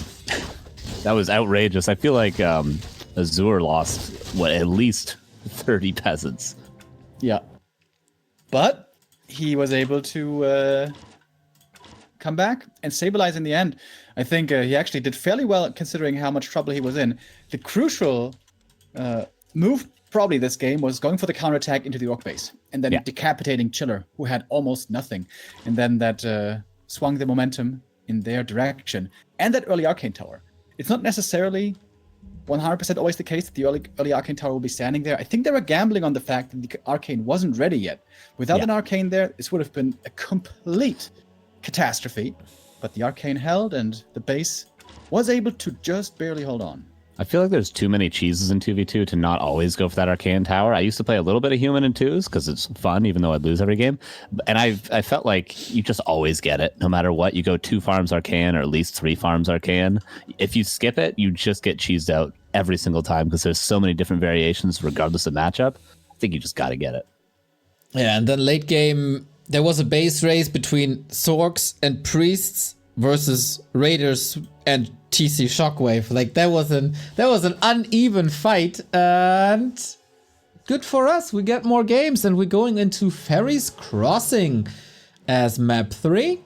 That was outrageous. I feel like Azure lost, what, at least 30 peasants. Yeah. But he was able to come back and stabilize in the end. I think he actually did fairly well considering how much trouble he was in. The crucial move probably this game was going for the counterattack into the Orc base and then decapitating ch1LLeR, who had almost nothing. And then that swung the momentum in their direction. And that early Arcane Tower. It's not necessarily 100% always the case that the early Arcane Tower will be standing there. I think they were gambling on the fact that the Arcane wasn't ready yet. Without an Arcane there, this would have been a complete catastrophe. But the Arcane held, and the base was able to just barely hold on. I feel like there's too many cheeses in 2v2 to not always go for that Arcane Tower. I used to play a little bit of Human in 2s because it's fun, even though I'd lose every game. And I felt like you just always get it, no matter what. You go 2 farms Arcane or at least 3 farms Arcane. If you skip it, you just get cheesed out every single time because there's so many different variations regardless of matchup. I think you just got to get it. Yeah, and then late game, there was a base race between Sorks and Priests versus Raiders and TC Shockwave. Like that was an uneven fight, and good for us. We get more games, and we're going into Ferry's Crossing as map 3,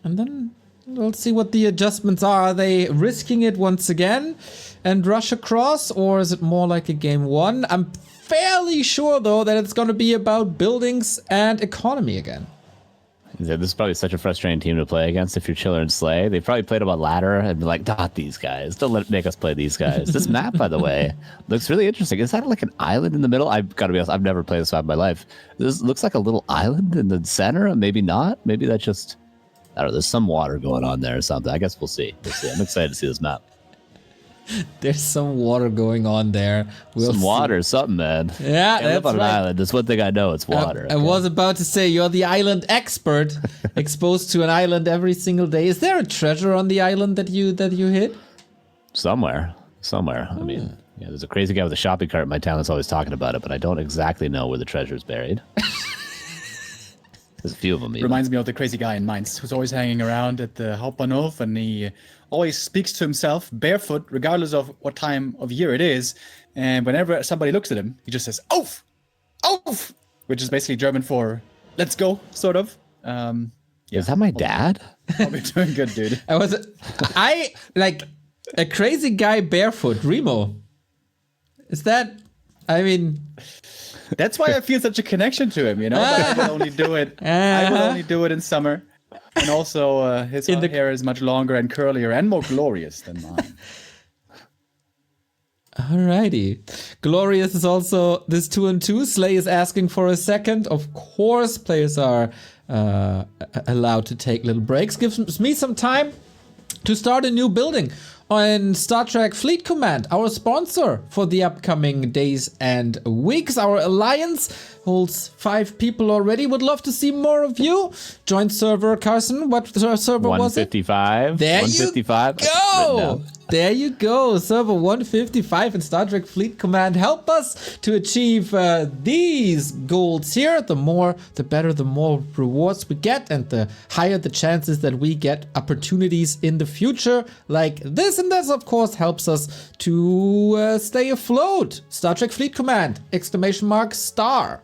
and then we'll see what the adjustments are. Are they risking it once again and rush across, or is it more like a game 1? I'm fairly sure though that it's going to be about buildings and economy again. This is probably such a frustrating team to play against if you're Chiller and zLay. They probably played about ladder and be like, "Dot these guys. Don't make us play these guys." This map, by the way, looks really interesting. Is that like an island in the middle? I've got to be honest, I've never played this map in my life. This looks like a little island in the center. Maybe not. Maybe that's just, I don't know. There's some water going on there or something. I guess we'll see. We'll see. I'm excited to see this map. There's some water going on there. Some water, something, man. Yeah, I live that's on an right. island. That's one thing I know. It's water. I was about to say, you're the island expert, exposed to an island every single day. Is there a treasure on the island that you hit? Somewhere. I mean, yeah, there's a crazy guy with a shopping cart in my town that's always talking about it, but I don't exactly know where the treasure is buried. There's a few of them. Even. Reminds me of the crazy guy in Mainz who's always hanging around at the Hauptbahnhof, and he always speaks to himself barefoot, regardless of what time of year it is. And whenever somebody looks at him, he just says "Auf, auf," which is basically German for "Let's go," sort of. Yeah. Is that my dad? I'll be doing good, dude. I like a crazy guy barefoot, Remo. Is that? I mean, that's why I feel such a connection to him. You know, but I will only do it. I will only do it in summer. And also, his hair is much longer and curlier and more glorious than mine. Alrighty. Glorious is also this 2-2. zLay is asking for a second. Of course, players are allowed to take little breaks. Gives me some time to start a new building on Star Trek Fleet Command, our sponsor for the upcoming days and weeks. Our alliance holds 5 people already. Would love to see more of you. Join server, Carson. What server was it? 155. There 155. you go. There you go. Server 155 in Star Trek Fleet Command. Help us to achieve these goals here. The more, the better, the more rewards we get, and the higher the chances that we get opportunities in the future like this. And this, of course, helps us to stay afloat. Star Trek Fleet Command! ! Star.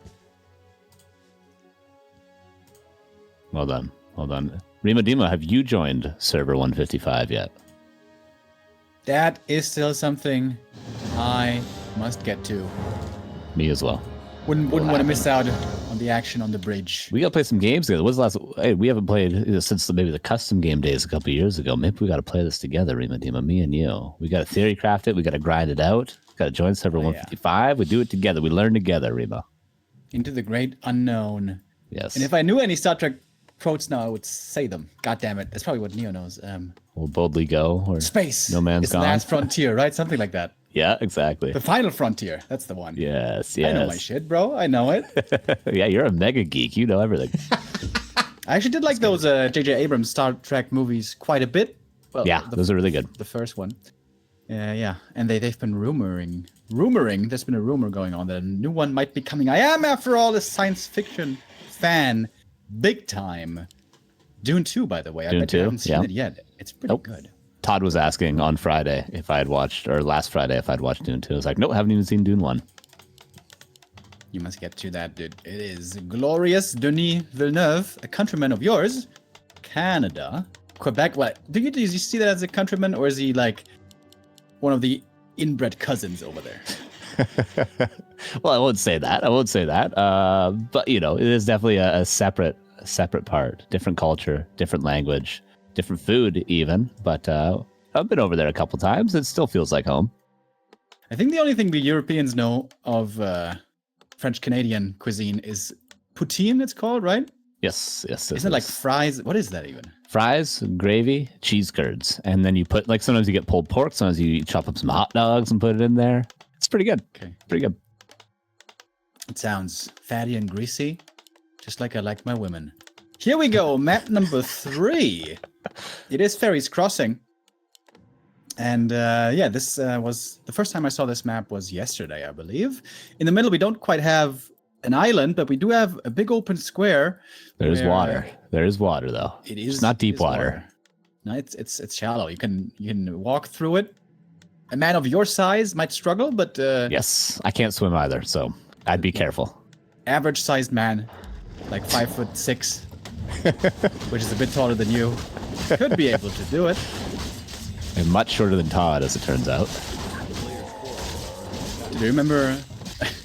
Well done. Well done. Remo Demo, have you joined server 155 yet? That is still something I must get to. Me as well. Wouldn't want to miss out on the action on the bridge. We gotta play some games together. What's the last? Hey, we haven't played since maybe the custom game days a couple of years ago. Maybe we gotta play this together, Remo Demo, me and you. We gotta theory craft it. We gotta grind it out. Gotta join server 155. We do it together. We learn together, Remo. Into the great unknown. Yes. And if I knew any Star Trek quotes now, I would say them. God damn it. That's probably what Neo knows. We'll boldly go. Or Space. No man's it's gone. The last frontier, right? Something like that. Yeah, exactly. The final frontier. That's the one. Yes. I know my shit, bro. I know it. Yeah, you're a mega geek. You know everything. I actually did like those J.J. Abrams Star Trek movies quite a bit. Well, yeah, those are really good. The first one. Yeah. And they've been rumoring, there's been a rumor going on that a new one might be coming. I am, after all, a science fiction fan. Big time. Dune 2, by the way. Dune I bet 2? you haven't seen it yet. It's pretty good. Todd was asking on Friday if I had watched, or last Friday if I'd watched Dune 2. I was like, nope, haven't even seen Dune 1. You must get to that, dude. It is glorious. Denis Villeneuve, a countryman of yours, Canada, Quebec. What? Do you see that as a countryman, or is he like one of the inbred cousins over there? Well, I won't say that. But you know, it is definitely a separate part, different culture, different language, different food even. But I've been over there a couple times. It still feels like home. I think the only thing the Europeans know of French-Canadian cuisine is poutine, it's called, right? Yes. Isn't it like fries? What is that even? Fries, gravy, cheese curds. And then you put, like, sometimes you get pulled pork, sometimes you chop up some hot dogs and put it in there. It's pretty good. Okay. Pretty good. It sounds fatty and greasy, just like I like my women. Here we go, map number 3. It is Ferry's Crossing. And this was the first time I saw this map was yesterday, I believe. In the middle, we don't quite have an island, but we do have a big open square. There's water. There is water, though. It is. It's not deep water. No, it's shallow. You can walk through it. A man of your size might struggle, but yes, I can't swim either, so I'd be careful. Average-sized man, like 5'6", which is a bit taller than you, could be able to do it. And much shorter than Todd, as it turns out. Do you remember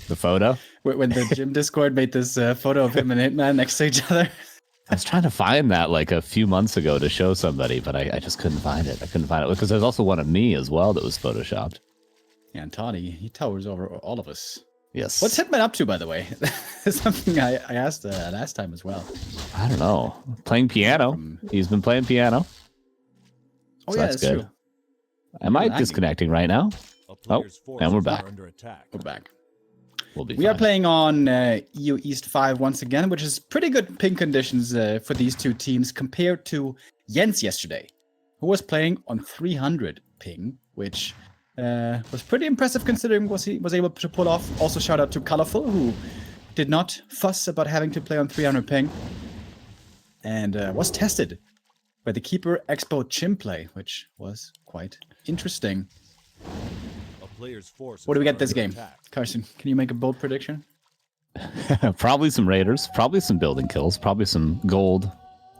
the photo? When the gym Discord made this photo of him and Hitman next to each other? I was trying to find that like a few months ago to show somebody, but I just couldn't find it. I couldn't find it because there's also one of me as well that was photoshopped. Yeah, and Toddy, he towers over all of us. Yes. What's Hitman up to, by the way? That's something I asked last time as well. I don't know. Playing piano. He's been playing piano. Oh, So yeah, that's that's good. true. Am I lagging. disconnecting right now? A player's and we're forces back. are under attack. We're back. We'll be We are fine. playing on EU East 5 once again, which is pretty good ping conditions for these two teams compared to Jens yesterday, who was playing on 300 ping, which was pretty impressive considering what he was able to pull off. Also, shout out to Colorful, who did not fuss about having to play on 300 ping, and was tested by the Keeper Expo Chimplay, which was quite interesting. A player's forces What do we are get this under game? attack. Carson, can you make a bold prediction? Probably some raiders, probably some building kills, probably some gold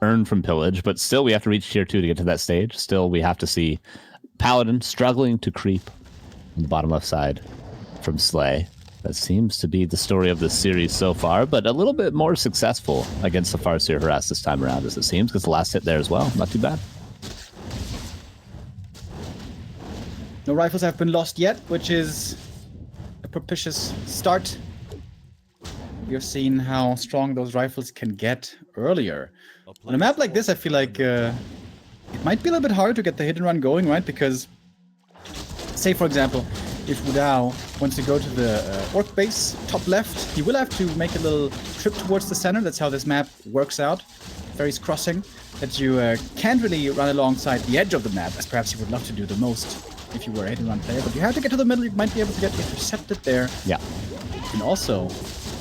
earned from pillage, but still we have to reach tier 2 to get to that stage. Still we have to see Paladin struggling to creep on the bottom left side from zLay. That seems to be the story of this series so far, but a little bit more successful against the Farseer Harass this time around, as it seems, because the last hit there as well. Not too bad. No rifles have been lost yet, which is a propitious start. We've seen how strong those rifles can get earlier. On a map like this, I feel like it might be a little bit hard to get the hit and run going, right? Because, say for example, if Wudao wants to go to the orc base, top left, he will have to make a little trip towards the center. That's how this map works out. Ferry's crossing, that you can't really run alongside the edge of the map, as perhaps you would love to do the most if you were a hit and run player. But you have to get to the middle, you might be able to get intercepted there. Yeah. And also,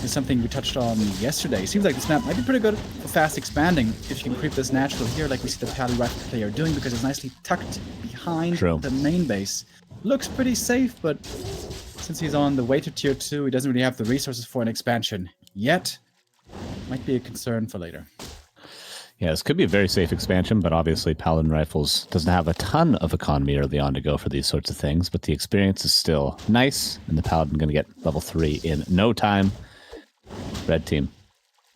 is something we touched on yesterday. It seems like this map might be pretty good for fast expanding if you can creep this natural here, like we see the Pally rifle player doing, because it's nicely tucked behind True. the main base. Looks pretty safe, but since he's on the way to tier 2, he doesn't really have the resources for an expansion yet. Might be a concern for later. Yeah, this could be a very safe expansion, but obviously Paladin Rifles doesn't have a ton of economy early on to go for these sorts of things, but the experience is still nice, and the Paladin going to get level 3 in no time. Red team,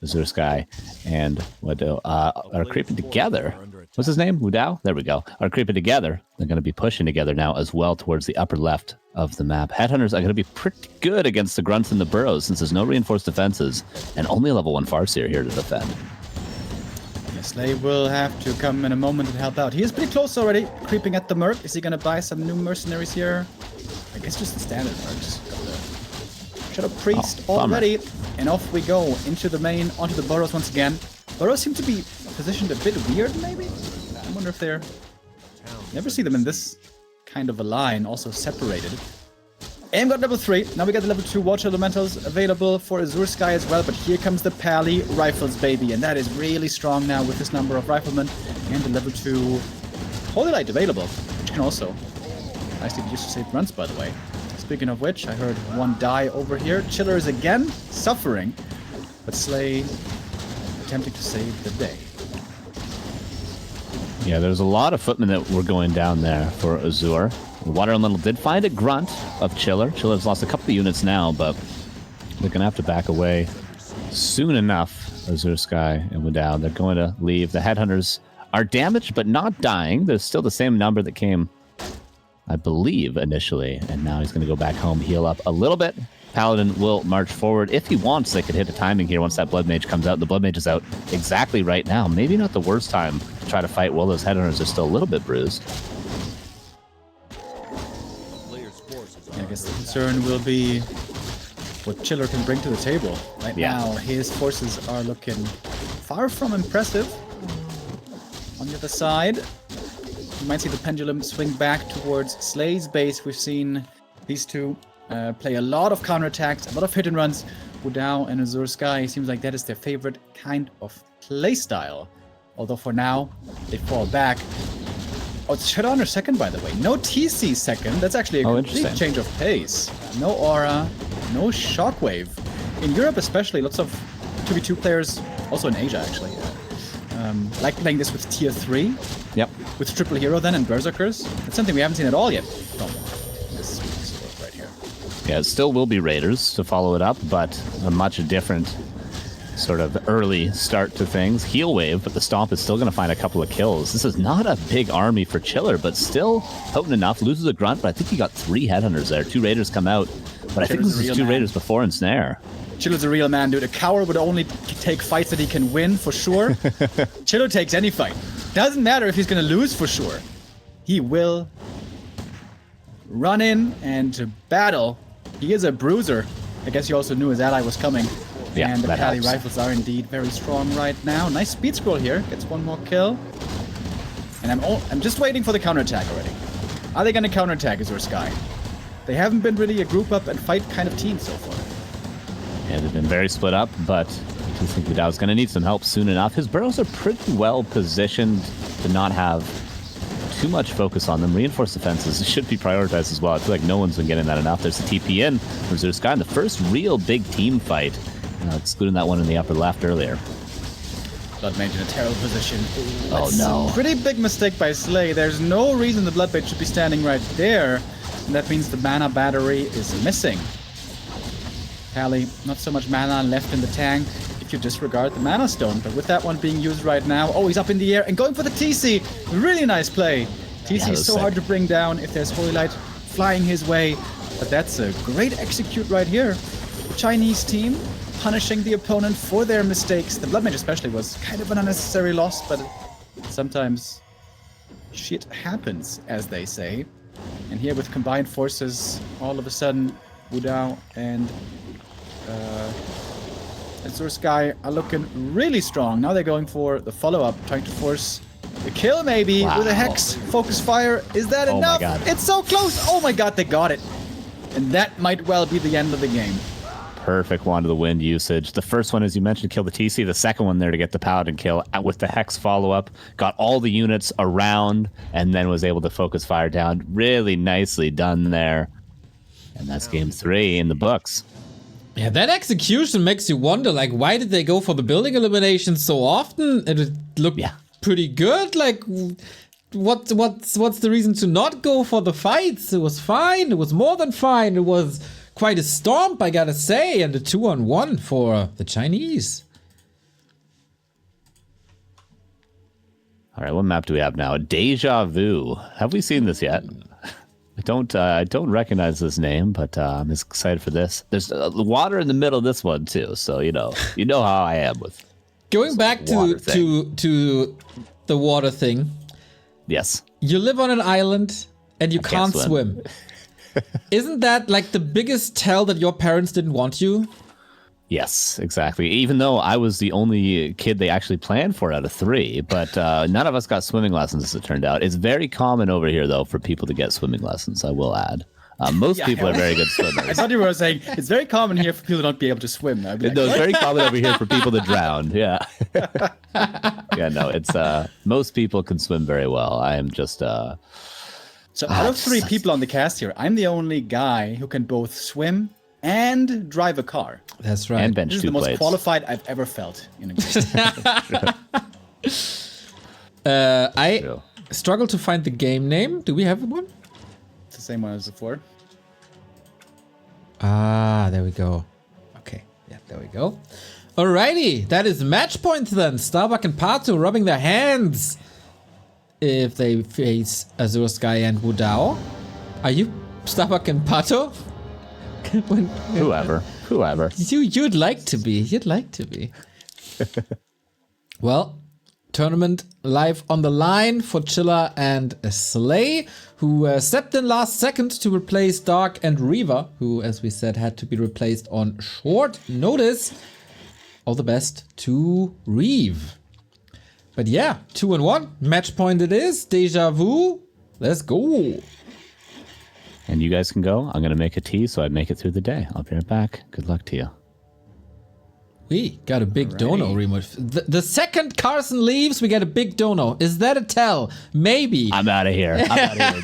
AzureSky, and Wudao are creeping together. What's his name? Wudao? There we go. Are creeping together. They're going to be pushing together now as well towards the upper left of the map. Headhunters are going to be pretty good against the grunts and the burrows since there's no reinforced defenses and only level 1 Farseer here to defend. zLay will have to come in a moment and help out. He is pretty close already, creeping at the Merc. Is he going to buy some new mercenaries here? I guess just the standard Mercs. Got the Shadow Priest already. And off we go into the main, onto the burrows once again. Burrows seem to be positioned a bit weird, maybe? I wonder if they're... Never see them in this kind of a line, also separated. Aim got level 3. Now we got the level 2 Watch Elementals available for AzureSky as well, but here comes the Pally Rifles, baby, and that is really strong now with this number of riflemen and the level 2 Holy Light available, which can also nicely be used to save runs, by the way. Speaking of which, I heard one die over here. ch1LLeR is again suffering, but zLay attempting to save the day. Yeah, there's a lot of footmen that were going down there for Azure. The Water Elemental did find a grunt of ch1LLeR. ch1LLeR's lost a couple of units now, but they're going to have to back away soon enough. AzureSky and Wudao, they're going to leave. The Headhunters are damaged, but not dying. There's still the same number that came, I believe, initially. And now he's going to go back home, heal up a little bit. Paladin will march forward. If he wants, they could hit a timing here once that Blood Mage comes out. The Blood Mage is out exactly right now. Maybe not the worst time to try to fight while those Headhunters are still a little bit bruised. I guess the concern will be what ch1LLeR can bring to the table. Right now, his forces are looking far from impressive. On the other side, you might see the pendulum swing back towards zLay's base. We've seen these two play a lot of counterattacks, a lot of hit and runs. Wudao and AzureSky, seems like that is their favorite kind of playstyle. Although for now, they fall back. Oh, it's showdown or second, by the way. No TC second. That's actually a complete change of pace. No aura, no shockwave. In Europe especially, lots of 2v2 players, also in Asia actually, like playing this with tier 3. Yep. With triple hero then and berserkers. It's something we haven't seen at all yet. This right here. Yeah, it still will be Raiders to follow it up, but a much different sort of early start to things. Heal wave, but the Stomp is still going to find a couple of kills. This is not a big army for ch1LLeR, but still potent enough. Loses a grunt, but I think he got 3 headhunters there. 2 raiders come out, but I think this is 2 raiders before ensnare. ch1LLeR's a real man, dude. A coward would only take fights that he can win, for sure. ch1LLeR takes any fight. Doesn't matter if he's going to lose, for sure. He will run in and battle. He is a bruiser. I guess he also knew his ally was coming. Yeah, and the that Pally helps. rifles are indeed very strong right now. Nice speed scroll here. Gets 1 more kill. And I'm just waiting for the counterattack already. Are they going to counterattack AzureSky? They haven't been really a group up and fight kind of team so far. Yeah, they've been very split up, but I do think Wudao is going to need some help soon enough. His burrows are pretty well positioned to not have too much focus on them. Reinforced defenses should be prioritized as well. I feel like no one's been getting that enough. There's the TP in from AzureSky in the first real big team fight, excluding that one in the upper left earlier. Blood Mage in a terrible position. Ooh, Oh, that's no. a pretty big mistake by zLay. There's no reason the Blood Mage should be standing right there. And that means the mana battery is missing. Pally, not so much mana left in the tank if you disregard the mana stone. But with that one being used right now, oh, he's up in the air and going for the TC. Really nice play. TC is so hard to bring down if there's Holy Light flying his way. But that's a great execute right here. The Chinese team punishing the opponent for their mistakes. The Blood Mage especially was kind of an unnecessary loss, but sometimes shit happens, as they say. And here with combined forces, all of a sudden, Wudao and AzureSky are looking really strong. Now they're going for the follow-up, trying to force the kill maybe with a Hex. Focus fire. Is that Oh my enough? God. It's so close. Oh my god, they got it. And that might well be the end of the game. Perfect Wand of the Wind usage. The first one, as you mentioned, killed the TC. The second one there to get the Paladin kill with the Hex follow-up. Got all the units around and then was able to focus fire down. Really nicely done there. And that's game 3 in the books. Yeah, that execution makes you wonder, like, why did they go for the building elimination so often? It looked pretty good. Like, what's the reason to not go for the fights? It was fine. It was more than fine. It was quite a stomp, I gotta say, and a 2-on-1 for the Chinese. All right, what map do we have now? Deja Vu. Have we seen this yet? I don't recognize this name, but I'm excited for this. There's water in the middle of this one too, so you know how I am with going back to the water thing. Yes. You live on an island and you can't swim. Isn't that like the biggest tell that your parents didn't want you? Yes, exactly. Even though I was the only kid they actually planned for out of 3, but none of us got swimming lessons, as it turned out. It's very common over here, though, for people to get swimming lessons, I will add. Most people are very good swimmers. I thought you were saying it's very common here for people to not be able to swim. I'd be like, No, it's very common over here for people to drown. Yeah. Yeah, no, it's most people can swim very well. I am just So out of 3 people on the cast here, I'm the only guy who can both swim and drive a car. That's right. and bench This is 2 the most plates. qualified I've ever felt in a game. I True. struggle to find the game name. Do we have one? It's the same one as before. Ah, there we go. Okay, yeah, there we go. Alrighty, that is match point then. Starbuck and Pato rubbing their hands if they face AzureSky and Wudao. Are you Starbuck and Pato? Whoever. You'd like to be. You'd like to be. Well, tournament live on the line for ch1LLeR and zLay, who stepped in last second to replace Dark and Reaver, who, as we said, had to be replaced on short notice. All the best to Reeve. But yeah, 2-1. Match point it is. Deja vu. Let's go. And you guys can go. I'm going to make a tea so I make it through the day. I'll be right back. Good luck to you. We got a big dono, Remo. The second Carson leaves, we get a big dono. Is that a tell? Maybe. I'm out of here. Entirely.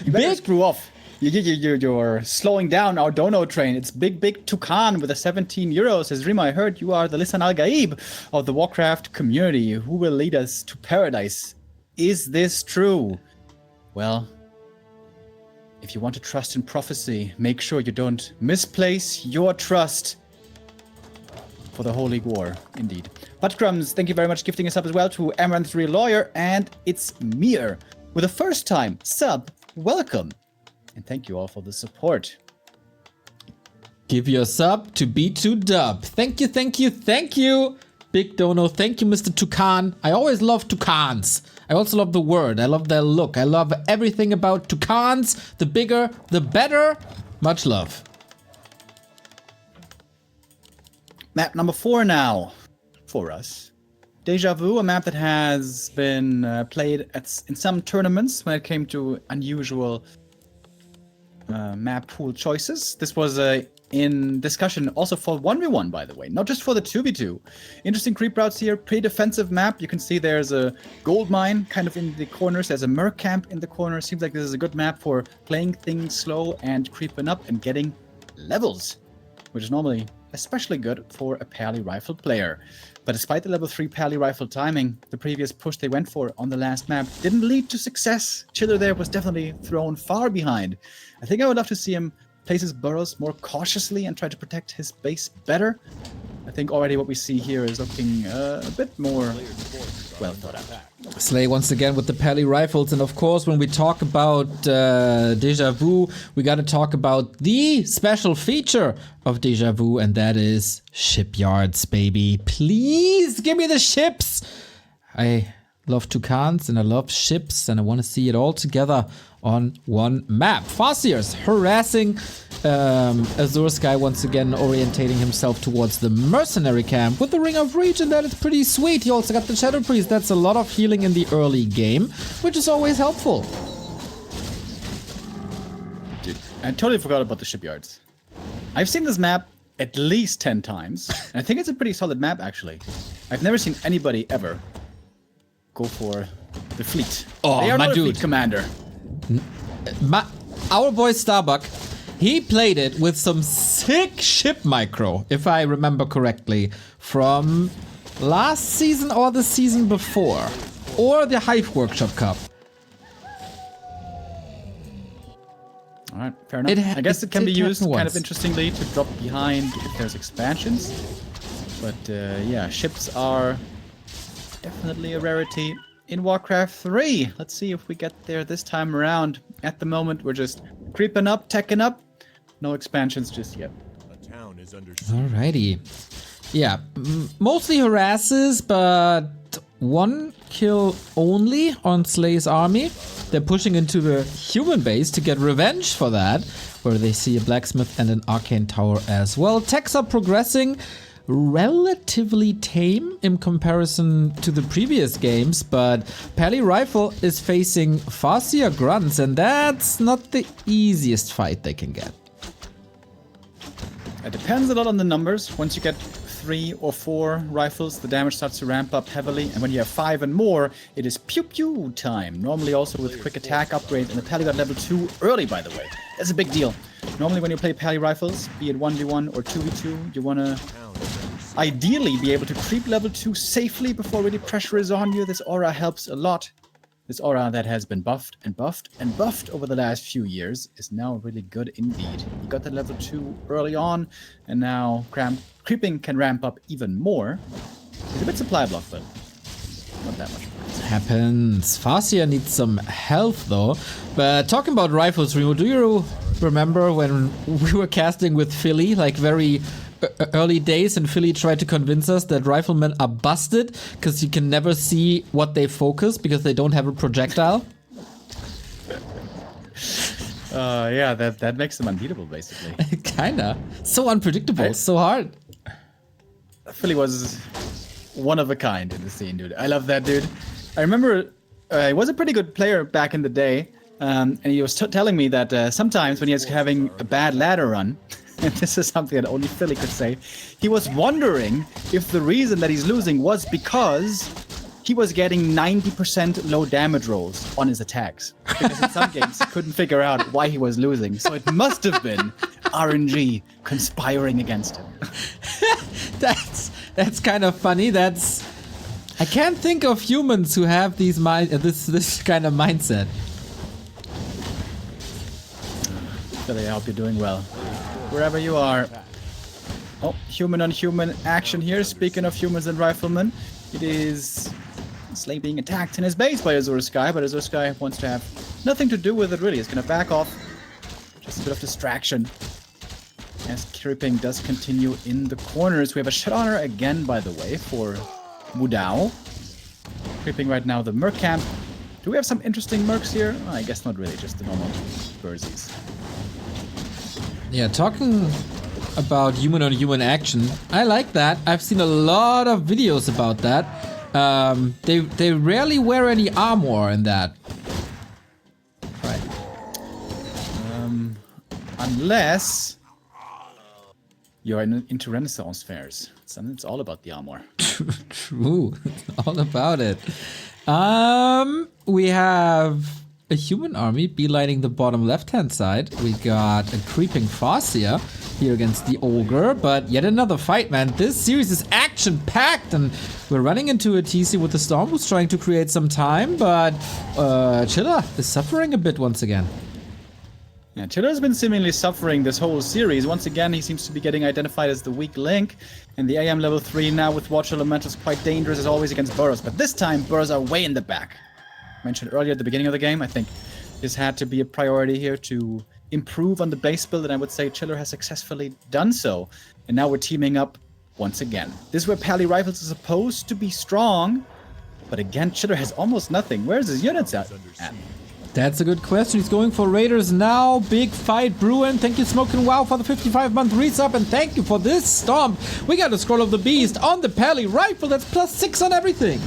You better screw off. You're slowing down our dono train. It's big Tucan with a 17 euros. Says, Remo, I heard you are the Lisan al-Gaib of the Warcraft community who will lead us to paradise. Is this true? Well, if you want to trust in prophecy, make sure you don't misplace your trust for the whole league war, indeed. Butcrumbs, thank you very much gifting us up as well to Amaranth3Lawyer, and it's Mir with a first time sub. Welcome. And thank you all for the support. Give your sub to B2 Dub. Thank you, thank you, thank you. Big dono. Thank you, Mr. Toucan. I always love toucans. I also love the word. I love their look. I love everything about toucans. The bigger, the better. Much love. Map number 4 now for us. Deja Vu, a map that has been played in some tournaments when it came to unusual map pool choices. This was in discussion also for 1v1, by the way, not just for the 2v2. Interesting creep routes here, pretty defensive map. You can see there's a gold mine kind of in the corners. There's a merc camp in the corner. Seems like this is a good map for playing things slow and creeping up and getting levels, which is normally especially good for a pally rifle player. But despite the level 3 pally rifle timing, the previous push they went for on the last map didn't lead to success. ch1LLeR there was definitely thrown far behind. I think I would love to see him place his burrows more cautiously and try to protect his base better. I think already what we see here is looking a bit more well thought out. zLay once again with the pally rifles, and of course when we talk about Deja Vu, we gotta talk about the special feature of Deja Vu, and that is shipyards, baby. Please give me the ships! I love toucans and I love ships, and I want to see it all together on one map. Farseers harassing AzureSky once again, orientating himself towards the mercenary camp with the Ring of Reach, and that is pretty sweet. He also got the Shadow Priest. That's a lot of healing in the early game, which is always helpful. Dude, I totally forgot about the shipyards. I've seen this map at least 10 times, and I think it's a pretty solid map, actually. I've never seen anybody ever go for the fleet. Oh, they are my not a dude. fleet commander. Our boy Starbuck, he played it with some sick ship micro, if I remember correctly, from last season or the season before, or the Hive Workshop Cup. All right, fair enough. I guess it can be did used happen kind of once. interestingly to drop behind if there's expansions. But yeah, ships are definitely a rarity in Warcraft 3. Let's see if we get there this time around. At the moment, we're just creeping up, teching up. No expansions just yet. A town is under siege. Alrighty. Yeah, mostly harasses, but one kill only on zLay's army. They're pushing into the human base to get revenge for that, where they see a blacksmith and an arcane tower as well. Techs are progressing relatively tame in comparison to the previous games, but Pally Rifle is facing Farseer Grunts, and that's not the easiest fight they can get. It depends a lot on the numbers. Once you get 3 or 4 rifles, the damage starts to ramp up heavily, and when you have 5 and more, it is pew pew time. Normally also with quick attack upgrades, and the Pally got level 2 early, by the way. That's a big deal. Normally when you play Pally rifles, be it 1v1 or 2v2, you want to ideally be able to creep level 2 safely before really pressure is on you. This aura helps a lot. This aura that has been buffed and buffed and buffed over the last few years is now really good indeed. You got the level 2 early on, and now creeping can ramp up even more. It's a bit supply block, but not that much. Happens. Farseer needs some health though. But talking about rifles, Remo, do you remember when we were casting with Philly, like very early days, and Philly tried to convince us that riflemen are busted because you can never see what they focus because they don't have a projectile? Yeah, that makes them unbeatable, basically. Kinda. So unpredictable, so hard. Philly was one of a kind in the scene, dude. I love that dude. I remember he was a pretty good player back in the day, and he was telling me that sometimes when he was having a bad ladder run, and this is something that only Philly could say, he was wondering if the reason that he's losing was because he was getting 90% low damage rolls on his attacks. Because in some games he couldn't figure out why he was losing, so it must have been RNG conspiring against him. That's kind of funny. I can't think of humans who have these this kind of mindset. Philly, I hope you're doing well. Wherever you are. Oh, human on human action here. Speaking of humans and riflemen, it is zLay being attacked in his base by AzureSky, but AzureSky wants to have nothing to do with it really. He's gonna back off. Just a bit of distraction. As creeping does continue in the corners. We have a showdown again, by the way, for Wudao. Creeping right now the Merc camp. Do we have some interesting Mercs here? Oh, I guess not really, just the normal Burzies. Yeah, talking about human on human action, I like that. I've seen a lot of videos about that. They rarely wear any armor in that. Right. Unless you're into Renaissance fairs. It's all about the armor. True. It's all about it. We have a human army beelining the bottom left-hand side. We got a creeping Farseer here against the Ogre, but yet another fight, man. This series is action-packed, and we're running into a TC with the Storm, who's trying to create some time, but ch1LLeR is suffering a bit once again. Yeah, ch1LLeR's been seemingly suffering this whole series. Once again, he seems to be getting identified as the weak link. And the AM level 3 now with Watch Elemental is quite dangerous as always against burrows. But this time, burrows are way in the back. Mentioned earlier at the beginning of the game, I think this had to be a priority here to improve on the base build. And I would say ch1LLeR has successfully done so. And now we're teaming up once again. This is where Pally Rifles is supposed to be strong. But again, ch1LLeR has almost nothing. Where's his units at? That's a good question. He's going for Raiders now. Big fight brewing. Thank you, Smokin' Wow, for the 55-month resub. And thank you for this stomp. We got a Scroll of the Beast on the Pally Rifle. That's +6 on everything.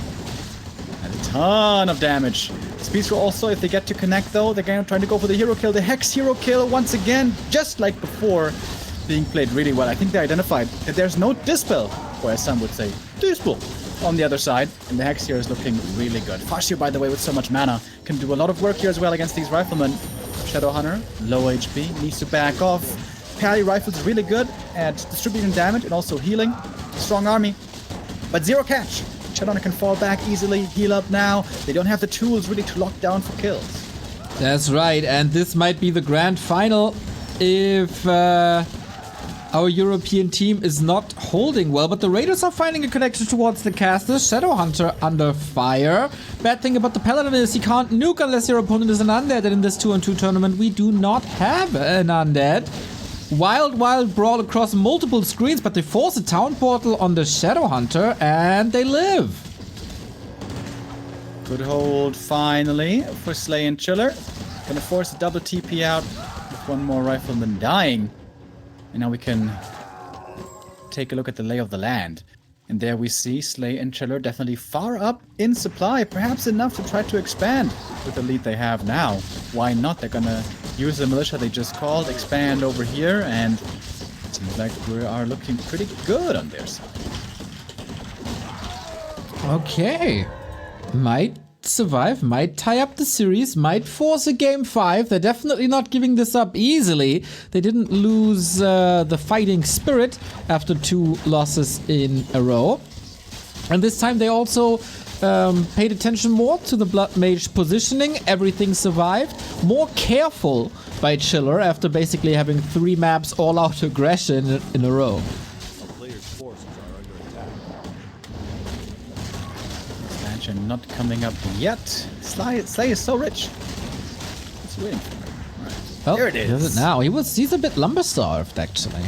And a ton of damage. Speedthrow also, if they get to connect though, they're trying to go for the hero kill. The Hex hero kill once again, just like before, being played really well. I think they identified that there's no Dispel, or as some would say, Dispel, on the other side. And the Hex here is looking really good. Farseer, by the way, with so much mana, can do a lot of work here as well against these riflemen. Shadowhunter, low HP, needs to back off. Pally Rifle's really good at distributing damage and also healing. Strong army, but zero catch. ch1LLeR can fall back easily, heal up now. They don't have the tools really to lock down for kills. That's right, and this might be the grand final if our European team is not holding well, but the Raiders are finding a connection towards the casters. Shadowhunter under fire. Bad thing about the Paladin is he can't nuke unless your opponent is an undead, and in this 2-on-2 tournament we do not have an undead. Wild brawl across multiple screens, but they force a town portal on the Shadowhunter, and they live. Good hold finally for zLay and ch1LLeR. Gonna force a double TP out with one more rifleman dying. And now we can take a look at the lay of the land. And there we see zLay and ch1LLeR definitely far up in supply. Perhaps enough to try to expand with the lead they have now. Why not? They're gonna use the militia they just called, expand over here, and it seems like we are looking pretty good on their side. Okay. Might survive, might tie up the series, might force a game 5. They're definitely not giving this up easily. They didn't lose the fighting spirit after 2 losses in a row. And this time they also paid attention more to the Blood Mage positioning. Everything survived. More careful by ch1LLeR after basically having 3 maps all-out aggression in a row. Players' forces are under attack. Expansion not coming up yet. zLay is so rich. It's win. Right. Oh, There it is. Here's it now. He's a bit lumber-starved, actually.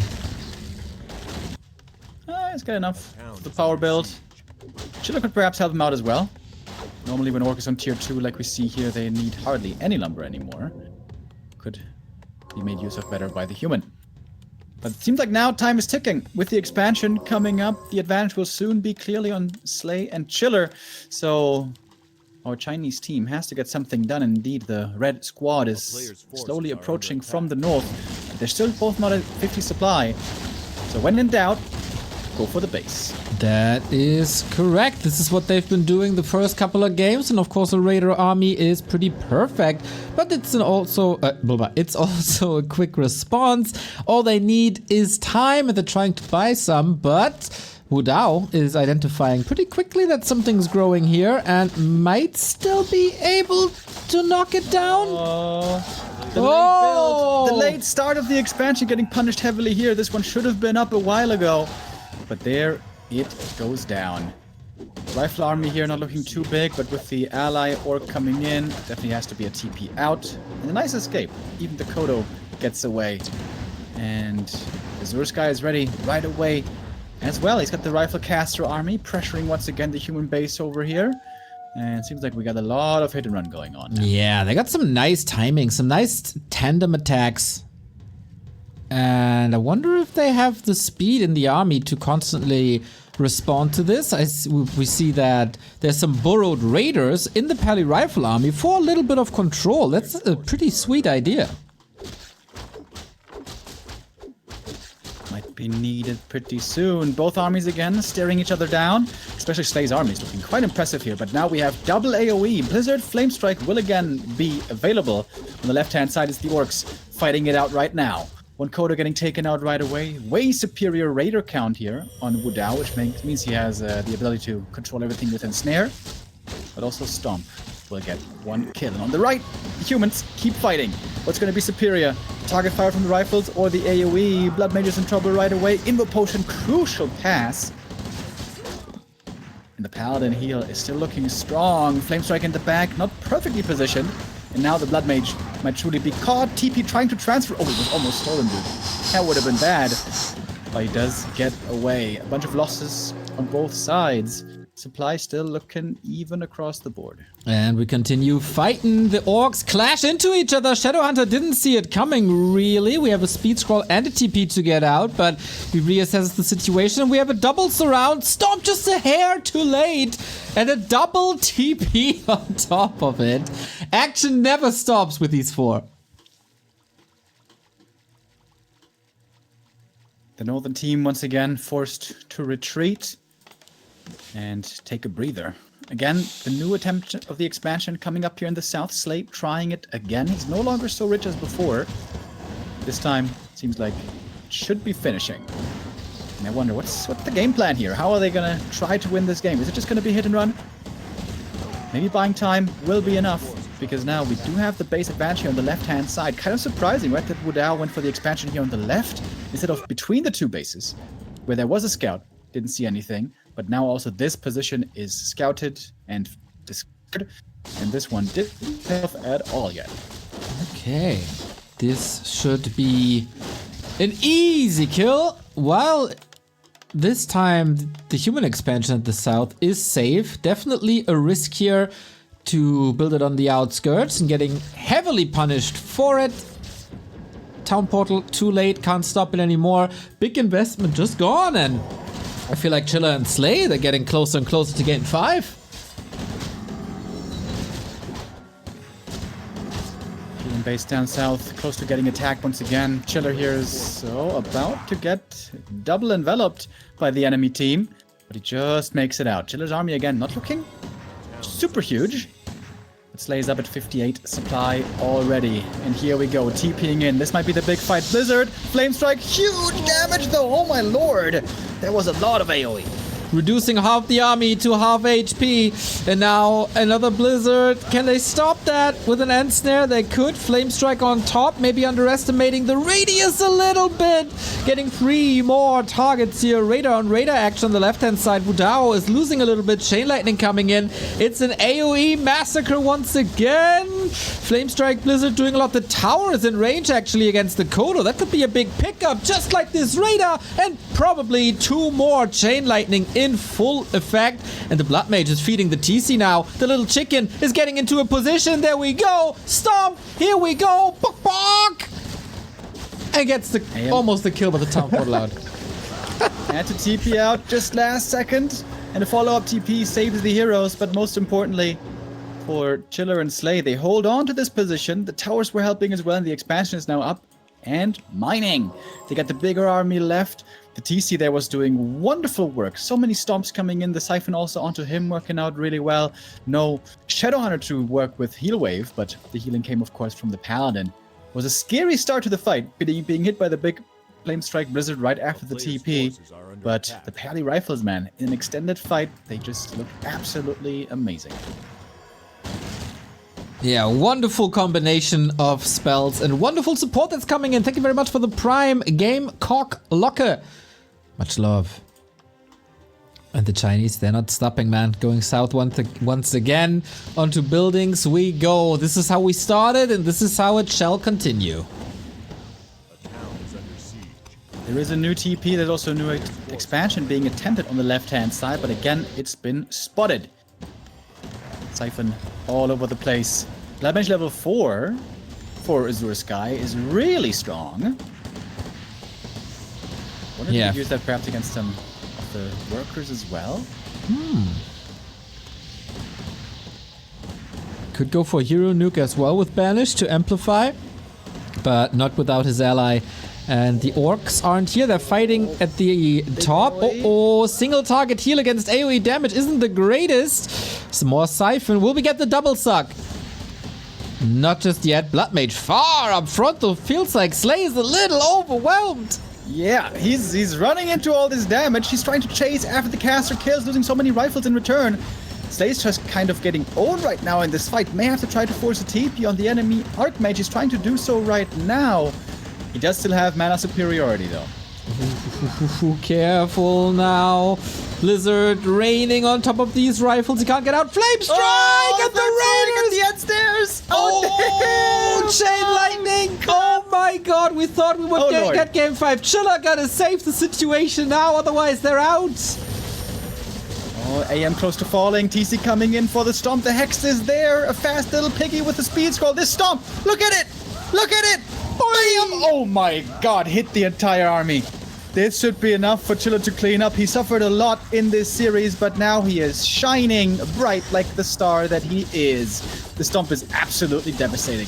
He's got enough for the power build. ch1LLeR could perhaps help him out as well. Normally when Orc is on tier 2 like we see here, they need hardly any lumber anymore. Could be made use of better by the human. But it seems like now time is ticking. With the expansion coming up, the advantage will soon be clearly on zLay and ch1LLeR. So our Chinese team has to get something done. Indeed, the red squad is slowly approaching from the north. They're still both not at 50 supply. So when in doubt, go for the base. That is correct. This is what they've been doing the first couple of games, and of course the Raider army is pretty perfect. But it's also a quick response. All they need is time, and they're trying to buy some. But Wudao is identifying pretty quickly that something's growing here, and might still be able to knock it down. The late build, the late start of the expansion getting punished heavily here. This one should have been up a while ago. But there it goes down. Rifle army here not looking too big, but with the ally orc coming in, definitely has to be a TP out. And a nice escape. Even the Kodo gets away. And AzureSky is ready right away as well. He's got the rifle caster army pressuring once again the human base over here. And it seems like we got a lot of hit and run going on now. Yeah, they got some nice timing, some nice tandem attacks. And I wonder if they have the speed in the army to constantly respond to this. We see that there's some burrowed raiders in the Pally Rifle army for a little bit of control. That's a pretty sweet idea. Might be needed pretty soon. Both armies again staring each other down. Especially zLay's army is looking quite impressive here. But now we have double AoE. Blizzard Flamestrike will again be available. On the left-hand side is the orcs fighting it out right now. One Kodo getting taken out right away. Way superior raider count here on Wudao, which means he has the ability to control everything within snare. But also Stomp will get one kill. And on the right, the humans keep fighting. What's going to be superior? Target fire from the rifles or the AoE? Blood Mage's in trouble right away. Invo Potion, crucial pass. And the Paladin heal is still looking strong. Flamestrike in the back, not perfectly positioned. And now the Blood Mage might truly be caught. TP trying to transfer. Oh, it was almost stolen, dude. That would have been bad. But he does get away. A bunch of losses on both sides. Supply still looking even across the board. And we continue fighting. The orcs clash into each other. Shadowhunter didn't see it coming, really. We have a speed scroll and a TP to get out, but we reassess the situation. We have a double surround. Stomp just a hair too late. And a double TP on top of it. Action never stops with these four. The northern team once again forced to retreat and take a breather. Again, the new attempt of the expansion coming up here in the south. zLay trying it again. He's no longer so rich as before. This time, seems like it should be finishing. And I wonder, what's the game plan here? How are they going to try to win this game? Is it just going to be hit and run? Maybe buying time will be enough, because now we do have the base advantage here on the left-hand side. Kind of surprising, right, that Wudao went for the expansion here on the left instead of between the two bases, where there was a scout. Didn't see anything. But now also this position is scouted and discovered, and this one didn't pay off at all yet. Okay, this should be an easy kill. While this time the human expansion at the south is safe, definitely a risk here to build it on the outskirts and getting heavily punished for it. Town portal too late, can't stop it anymore. Big investment just gone, and I feel like ch1LLeR and zLay, they're getting closer and closer to game 5. Human base down south, close to getting attacked once again. ch1LLeR here is about to get double enveloped by the enemy team, but he just makes it out. ch1LLeR's army again, not looking super huge. But zLay's up at 58 supply already. And here we go, TPing in. This might be the big fight. Blizzard, Flamestrike, huge damage though, oh my lord. There was a lot of AoE. Reducing half the army to half HP. And now another Blizzard. Can they stop that with an end snare? They could. Flamestrike on top, maybe underestimating the radius a little bit. Getting 3 more targets here. Radar on radar action on the left-hand side. Wudao is losing a little bit. Chain Lightning coming in. It's an AoE massacre once again. Flamestrike Blizzard doing a lot. The tower is in range actually against the Kodo. That could be a big pickup, just like this radar. And probably 2 more Chain Lightning in full effect. And the Blood Mage is feeding the TC now. The little chicken is getting into a position. There we go. Stomp. Here we go. Bok bok. And gets almost the kill, but the town portal out. Had to TP out just last second. And a follow-up TP saves the heroes. But most importantly, for ch1LLeR and zLay, they hold on to this position. The towers were helping as well, and the expansion is now up and mining. They got the bigger army left. The TC there was doing wonderful work. So many stomps coming in. The Siphon also onto him, working out really well. No Shadowhunter to work with Heal Wave, but the healing came, of course, from the Paladin. It was a scary start to the fight, being hit by the big Flamestrike Blizzard right after the TP. But the Pally Rifles, man, in an extended fight, they just look absolutely amazing. Yeah, wonderful combination of spells and wonderful support that's coming in. Thank you very much for the Prime Gamecock Locker. Much love. And the Chinese, they're not stopping, man. Going south once again. Onto buildings we go. This is how we started, and this is how it shall continue. There is a new TP, there's also a new expansion being attempted on the left-hand side, but again, it's been spotted. Siphon all over the place. Damage level 4 for AzureSky is really strong. Wonder if you could use that perhaps against some of the workers as well? Could go for Hero Nuke as well with Banish to amplify, but not without his ally. And the orcs aren't here, they're fighting at the top. Oh, single target heal against AoE damage isn't the greatest. Some more Siphon. Will we get the double suck? Not just yet. Blood Mage far up front though. Feels like zLay is a little overwhelmed. Yeah, he's running into all this damage. He's trying to chase after the caster kills, losing so many rifles in return. zLay's just kind of getting owned right now in this fight. May have to try to force a TP on the enemy Archmage. He's trying to do so right now. He does still have mana superiority though. Careful now. Blizzard raining on top of these rifles. He can't get out. Flame strike at the raiders! At the end stairs! Oh, chain lightning! Oh my god, we thought we would get game 5. ch1LLeR gotta save the situation now, otherwise they're out. Oh, AM close to falling. TC coming in for the stomp. The Hex is there. A fast little piggy with the speed scroll. This stomp! Look at it! Look at it! Bam! Oh my god, hit the entire army. This should be enough for ch1LLeR to clean up. He suffered a lot in this series, but now he is shining bright like the star that he is. The stomp is absolutely devastating.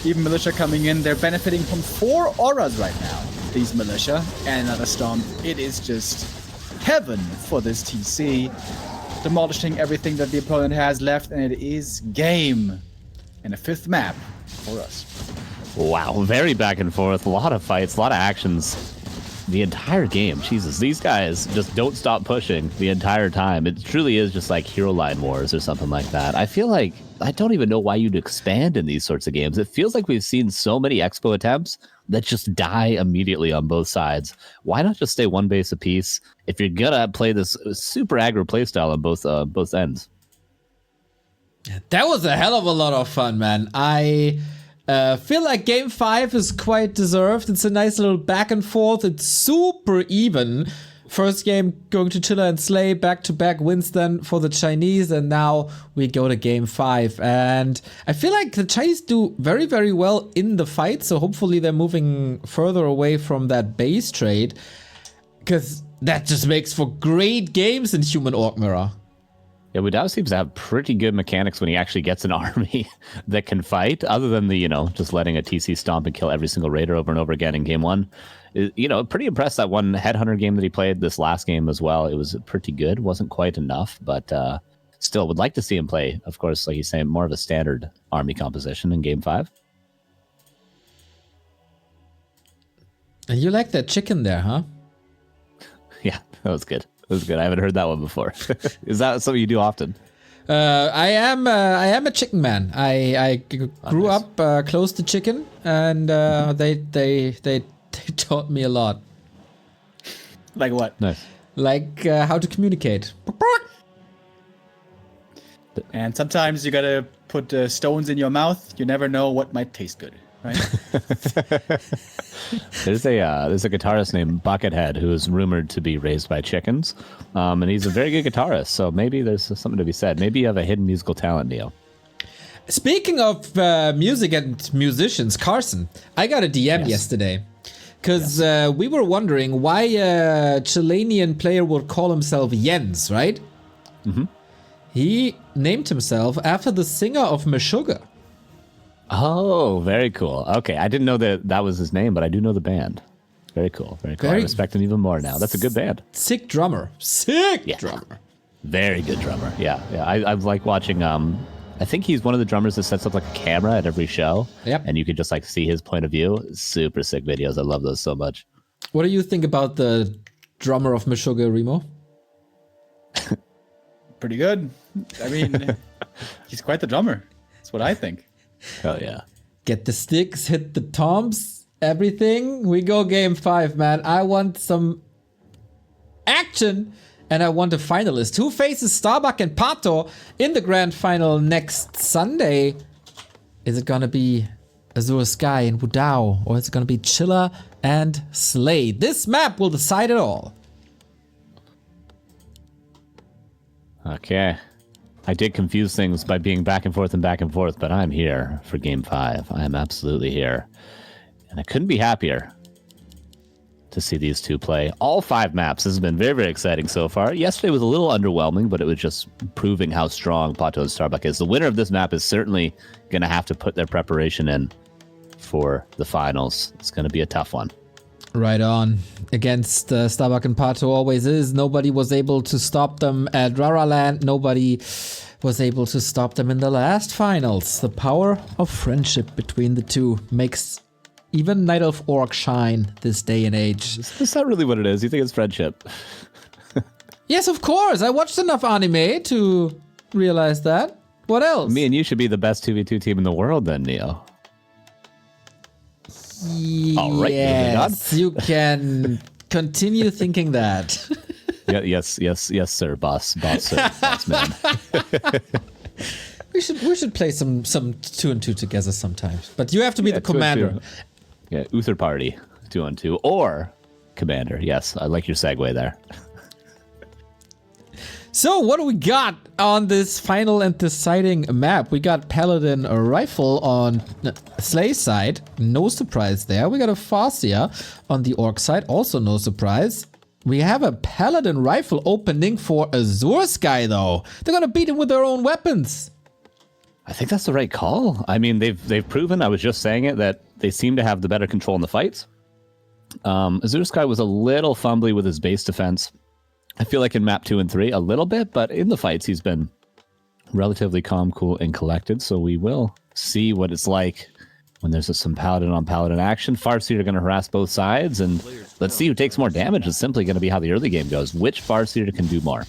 Even militia coming in, they're benefiting from 4 auras right now. These militia and another stomp. It is just heaven for this TC. Demolishing everything that the opponent has left, and it is game. And a 5th map for us. Wow, very back and forth. A lot of fights, a lot of actions. The entire game. Jesus, these guys just don't stop pushing the entire time. It truly is just like hero line wars or something like that. I feel like I don't even know why you'd expand in these sorts of games. It feels like we've seen so many expo attempts that just die immediately on both sides. Why not just stay one base apiece if you're gonna play this super aggro playstyle on both ends? That was a hell of a lot of fun, man. I feel like game 5 is quite deserved. It's a nice little back and forth. It's super even. First game going to ch1LLeR and zLay, back-to-back wins then for the Chinese, and now we go to game 5. And I feel like the Chinese do very, very well in the fight, so hopefully they're moving further away from that base trade, because that just makes for great games in Human Orc Mirror. Yeah, Wudao seems to have pretty good mechanics when he actually gets an army that can fight, other than the, just letting a TC stomp and kill every single raider over and over again in game 1. Pretty impressed that one Headhunter game that he played this last game as well. It was pretty good. Wasn't quite enough, but still would like to see him play, of course, like he's saying, more of a standard army composition in game 5. And you like that chicken there, huh? Yeah, that was good. That was good. I haven't heard that one before. Is that something you do often? I am a chicken man. I grew up close to chicken, and they taught me a lot. Like what? Nice. Like how to communicate. And sometimes you gotta put stones in your mouth. You never know what might taste good, right? There's a guitarist named Buckethead who is rumored to be raised by chickens, and he's a very good guitarist. So maybe there's something to be said. Maybe you have a hidden musical talent, Neo. Speaking of music and musicians, Carson, I got a DM yesterday because we were wondering why a Chilean player would call himself Jens, right? Mm-hmm. He named himself after the singer of Meshuggah. Oh, very cool. Okay, I didn't know that was his name, but I do know the band. Very cool. Very cool. I respect him even more now. That's a good band. Sick drummer. Drummer. Very good drummer. Yeah. I like watching. I think he's one of the drummers that sets up like a camera at every show. Yep. And you could just like see his point of view. Super sick videos. I love those so much. What do you think about the drummer of Meshuggah, Remo? Pretty good. I mean, he's quite the drummer. That's what I think. Oh, yeah. Get the sticks, hit the tombs, everything. We go game 5, man. I want some action, and I want a finalist. Who faces Starbuck and Pato in the grand final next Sunday? Is it gonna be AzureSky and Wudao, or is it gonna be ch1LLeR and zLay? This map will decide it all. Okay. I did confuse things by being back and forth, but I'm here for game 5. I am absolutely here. And I couldn't be happier to see these two play all 5 maps. This has been very, very exciting so far. Yesterday was a little underwhelming, but it was just proving how strong Pato and Starbuck is. The winner of this map is certainly going to have to put their preparation in for the finals. It's going to be a tough one. Right on. Against Starbuck and Pato always is. Nobody was able to stop them at Raraland. Nobody was able to stop them in the last finals. The power of friendship between the two makes even Night Elf Orc shine this day and age. Is that really what it is? You think it's friendship? Yes, of course. I watched enough anime to realize that. What else? Me and you should be the best 2v2 team in the world then, Neo. All right, yes, you can continue thinking that. Yeah, yes, sir, boss, sir, boss man. We should play some 2 and 2 together sometimes. But you have to be the commander. Yeah, Uther party 2 on 2 or commander. Yes, I like your segue there. So what do we got on this final and deciding map? We got Paladin Rifle on zLay's side. No surprise there. We got a Farseer on the Orc side. Also no surprise. We have a Paladin Rifle opening for AzureSky though. They're gonna beat him with their own weapons. I think that's the right call. I mean, they've proven, I was just saying it, that they seem to have the better control in the fights. AzureSky was a little fumbly with his base defense. I feel like in map 2 and 3 a little bit, but in the fights he's been relatively calm, cool, and collected. So we will see what it's like when there's some Paladin on Paladin action. Farseer are going to harass both sides, and let's see who takes more damage. It's simply going to be how the early game goes. Which Farseer can do more?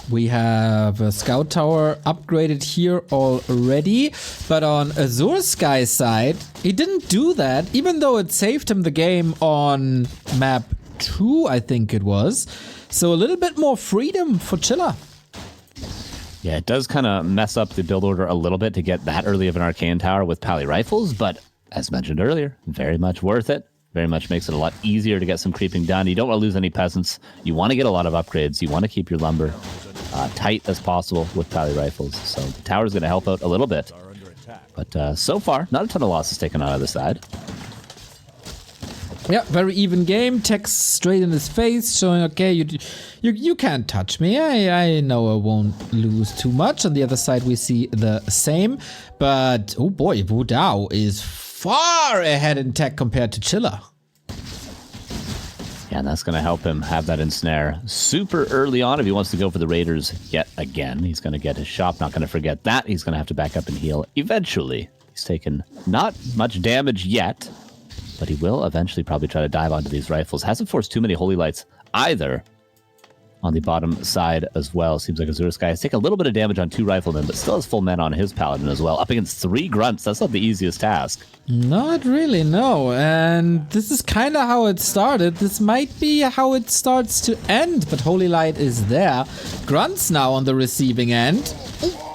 We have a Scout Tower upgraded here already, but on AzureSky's side, he didn't do that, even though it saved him the game on map 2, I think it was. So a little bit more freedom for ch1LLeR. Yeah, it does kind of mess up the build order a little bit to get that early of an Arcane Tower with Pally Rifles, but as mentioned earlier, very much worth it. Very much makes it a lot easier to get some creeping done. You don't want to lose any peasants. You want to get a lot of upgrades. You want to keep your lumber tight as possible with Pally Rifles. So the tower's going to help out a little bit. But so far, not a ton of losses taken on either side. Yeah, very even game. Text straight in his face, showing, okay, you can't touch me. I know I won't lose too much. On the other side, we see the same. But, oh boy, Wudao is far ahead in tech compared to ch1LLeR. Yeah, and that's going to help him have that ensnare super early on if he wants to go for the Raiders yet again. He's going to get his shop, not going to forget that. He's going to have to back up and heal eventually. He's taken not much damage yet, but he will eventually probably try to dive onto these rifles. Hasn't forced too many Holy Lights either on the bottom side as well. Seems like AzureSky has taken a little bit of damage on 2 riflemen, but still has full men on his Paladin as well. Up against 3 grunts, that's not the easiest task. Not really, no. And this is kind of how it started. This might be how it starts to end, but Holy Light is there. Grunts now on the receiving end.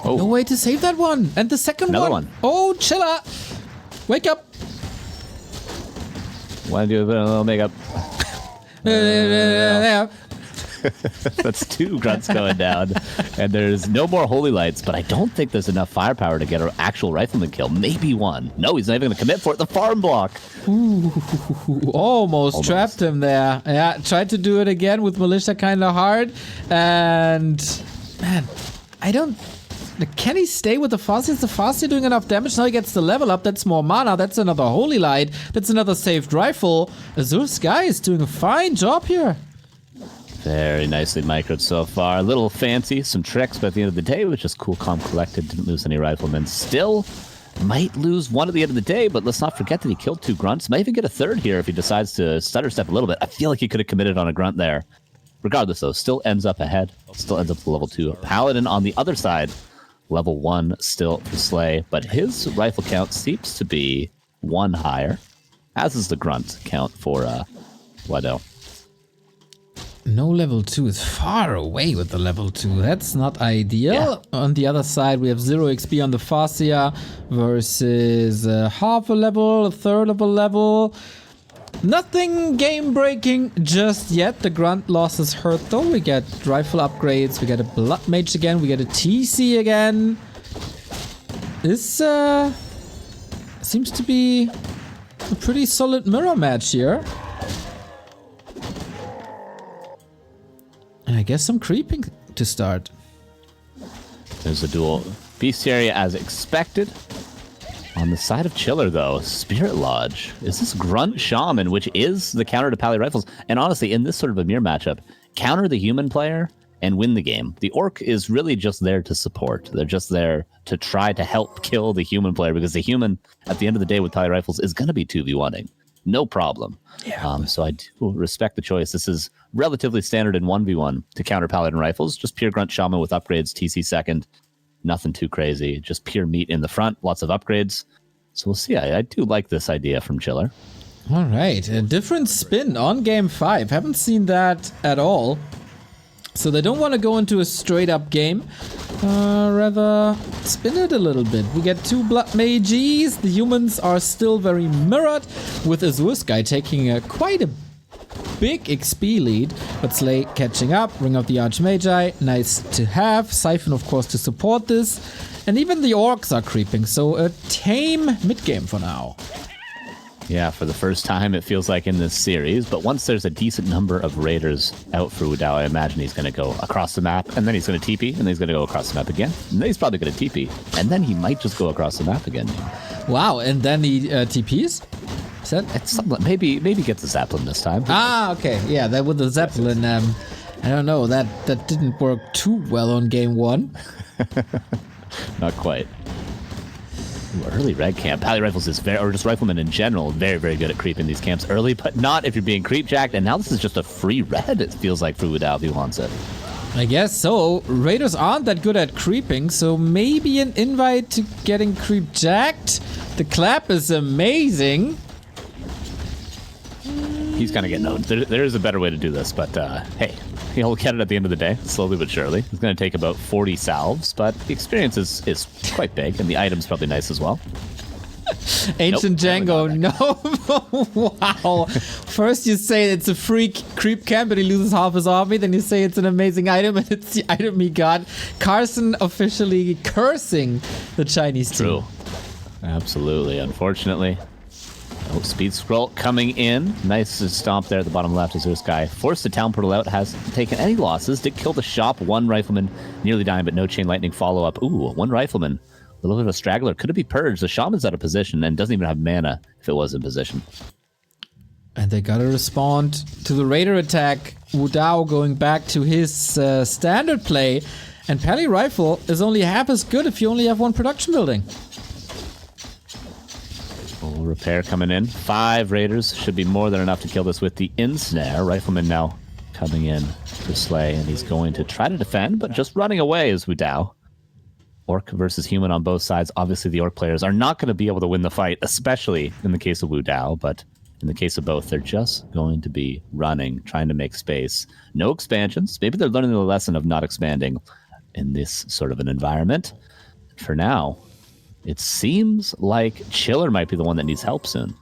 Oh. No way to save that one. And the second one. Oh, ch1LLeR. Wake up. Want to do a bit of a little makeup? That's 2 grunts going down. And there's no more Holy Lights, but I don't think there's enough firepower to get an actual rifleman kill. Maybe one. No, he's not even going to commit for it. The farm block. Ooh, almost trapped him there. Yeah, tried to do it again with Militia kind of hard. And, man, I don't... Can he stay with the Farseer? Is the Farseer doing enough damage? Now he gets the level up. That's more mana. That's another Holy Light. That's another saved rifle. AzureSky is doing a fine job here. Very nicely microed so far. A little fancy, some tricks, but at the end of the day, it was just cool, calm, collected. Didn't lose any riflemen. Still might lose one at the end of the day, but let's not forget that he killed 2 grunts. Might even get a 3rd here if he decides to stutter step a little bit. I feel like he could have committed on a grunt there. Regardless, though, still ends up ahead. Still ends up to level 2. Paladin on the other side. level 1 still for zLay, but his rifle count seems to be 1 higher, as is the grunt count for Wudao. No level 2 is far away with the level 2. That's not ideal. Yeah. On the other side, we have 0 XP on the Farseer versus half a level, a third of a level. Nothing game-breaking just yet. The grunt losses hurt though. We get rifle upgrades, we get a blood mage again, we get a TC again. This seems to be a pretty solid mirror match here. And I guess some creeping to start. There's a dual bestiary as expected. On the side of ch1LLeR, though, Spirit Lodge is this grunt shaman, which is the counter to Pally rifles. And honestly, in this sort of a mirror matchup, counter the human player and win the game. The orc is really just there to support. They're just there to try to help kill the human player, because the human, at the end of the day with Pally rifles, is going to be 2v1ing. No problem. Yeah. So I do respect the choice. This is relatively standard in 1v1 to counter Paladin rifles. Just pure grunt shaman with upgrades, TC second. Nothing too crazy. Just pure meat in the front. Lots of upgrades. So we'll see. I do like this idea from ch1LLeR. All right. A different spin on game 5. Haven't seen that at all. So they don't want to go into a straight up game. Rather spin it a little bit. We get 2 blood mages. The humans are still very mirrored, with AzureSky taking quite a big XP lead, but zLay catching up. Ring of the Archmagi, nice to have. Siphon, of course, to support this. And even the orcs are creeping, so a tame mid-game for now. Yeah, for the first time, it feels like in this series. But once there's a decent number of raiders out for Wudao, I imagine he's going to go across the map, and then he's going to TP, and then he's going to go across the map again. And then he's probably going to TP, and then he might just go across the map again. Wow, and then he TPs? Is that... It's something, maybe gets the Zeppelin this time. Ah, okay. Yeah, that with the Zeppelin, I don't know, that didn't work too well on game 1. Not quite. Ooh, early red camp. Pally rifles is very, or just riflemen in general, very, very good at creeping these camps early, but not if you're being creep jacked. And now this is just a free red, it feels like, for Wudao if he wants it. I guess so. Raiders aren't that good at creeping, so maybe an invite to getting creep jacked. The clap is amazing. He's gonna get known. There is a better way to do this, but hey, he'll get it at the end of the day, slowly but surely. It's gonna take about 40 salves, but the experience is quite big, and the item's probably nice as well. Ancient Nope, Django, no. Wow. First you say it's a free creep camp and he loses half his army, then you say it's an amazing item and it's the item he got. Carson officially cursing the Chinese team. True. Absolutely. Unfortunately. Oh, speed scroll coming in. Nice stomp there at the bottom left. AzureSky forced the town portal out. Hasn't taken any losses. Did kill the shop. 1 rifleman nearly dying, but no chain lightning follow up. Ooh, 1 rifleman. A little bit of a straggler. Could it be purged? The shaman's out of position and doesn't even have mana if it was in position. And they gotta respond to the raider attack. Wudao going back to his standard play. And Pally Rifle is only half as good if you only have 1 production building. Full repair coming in. 5 raiders should be more than enough to kill this with the ensnare. Rifleman now coming in for zLay, and he's going to try to defend, but just running away is Wudao. Orc versus human on both sides. Obviously, the orc players are not going to be able to win the fight, especially in the case of Wudao, but in the case of both, they're just going to be running, trying to make space. No expansions. Maybe they're learning the lesson of not expanding in this sort of an environment. For now, it seems like ch1LLeR might be the one that needs help soon.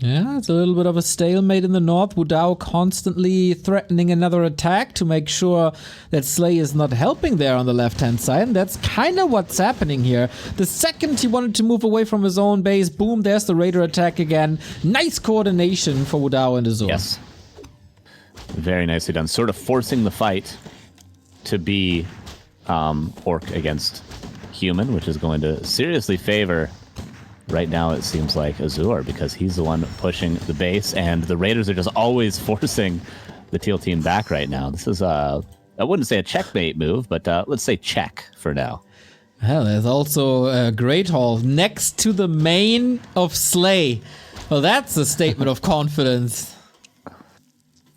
Yeah, it's a little bit of a stalemate in the north. Wudao constantly threatening another attack to make sure that zLay is not helping there on the left-hand side. And that's kind of what's happening here. The second he wanted to move away from his own base, boom, there's the raider attack again. Nice coordination for Wudao and Azure. Yes. Very nicely done. Sort of forcing the fight to be orc against human, which is going to seriously favor... Right now, it seems like Azure, because he's the one pushing the base, and the Raiders are just always forcing the teal team back right now. This is, I wouldn't say a checkmate move, but let's say check for now. Well, there's also a Great Hall next to the main of zLay. Well, that's a statement of confidence.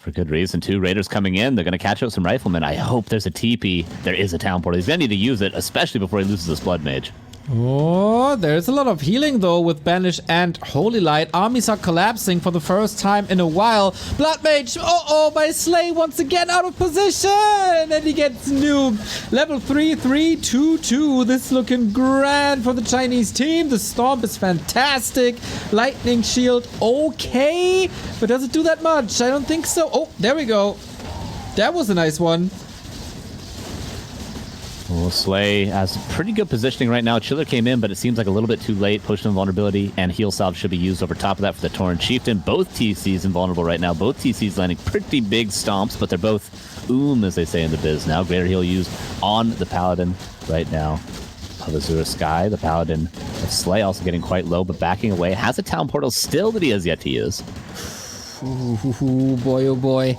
For good reason, too. Raiders coming in. They're going to catch out some riflemen. I hope there's a TP. There is a town portal. He's going to need to use it, especially before he loses his Blood Mage. Oh, there's a lot of healing though with Banish and Holy Light. Armies are collapsing for the first time in a while. Blood Mage, by zLay once again out of position. And he gets nuked. Level 3, 3, 2, 2. This is looking grand for the Chinese team. The Stomp is fantastic. Lightning Shield, okay. But does it do that much? I don't think so. Oh, there we go. That was a nice one. Well, zLay has pretty good positioning right now. ch1LLeR came in, but it seems like a little bit too late. Pushed invulnerability, and heal salve should be used over top of that for the Tauren Chieftain. Both TCs invulnerable right now. Both TCs landing pretty big stomps, but they're both as they say in the biz now. Greater heal used on the Paladin right now of AzureSky. The Paladin of zLay also getting quite low, but backing away. Has a town portal still that he has yet to use. Ooh, boy, oh boy.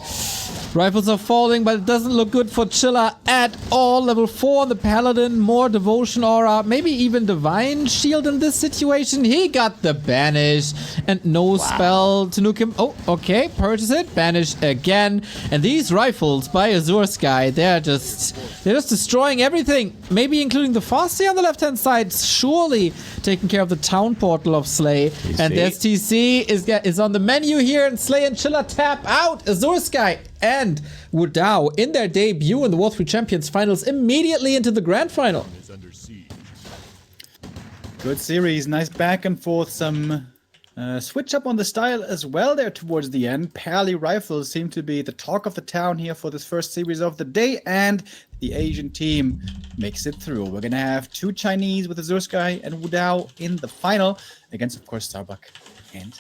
Rifles are falling, but it doesn't look good for ch1LLeR at all. Level 4 on the Paladin, more Devotion Aura, maybe even Divine Shield in this situation. He got the Banish and no spell to nuke him. Oh, okay, purchase it, Banish again. And these rifles by AzureSky, they're just destroying everything. Maybe including the Fosse on the left-hand side, surely taking care of the town portal of zLay. And there's TC is on the menu here, and zLay and ch1LLeR tap out. AzureSky and Wudao in their debut in the Warcraft finals immediately into the grand final. Good series, nice back and forth, some switch up on the style as well there towards the end. Pally rifles seem to be the talk of the town here for this first series of the day, and the Asian team makes it through. We're gonna have two Chinese with AzureSky and Wudao in the final against, of course, Starbuck and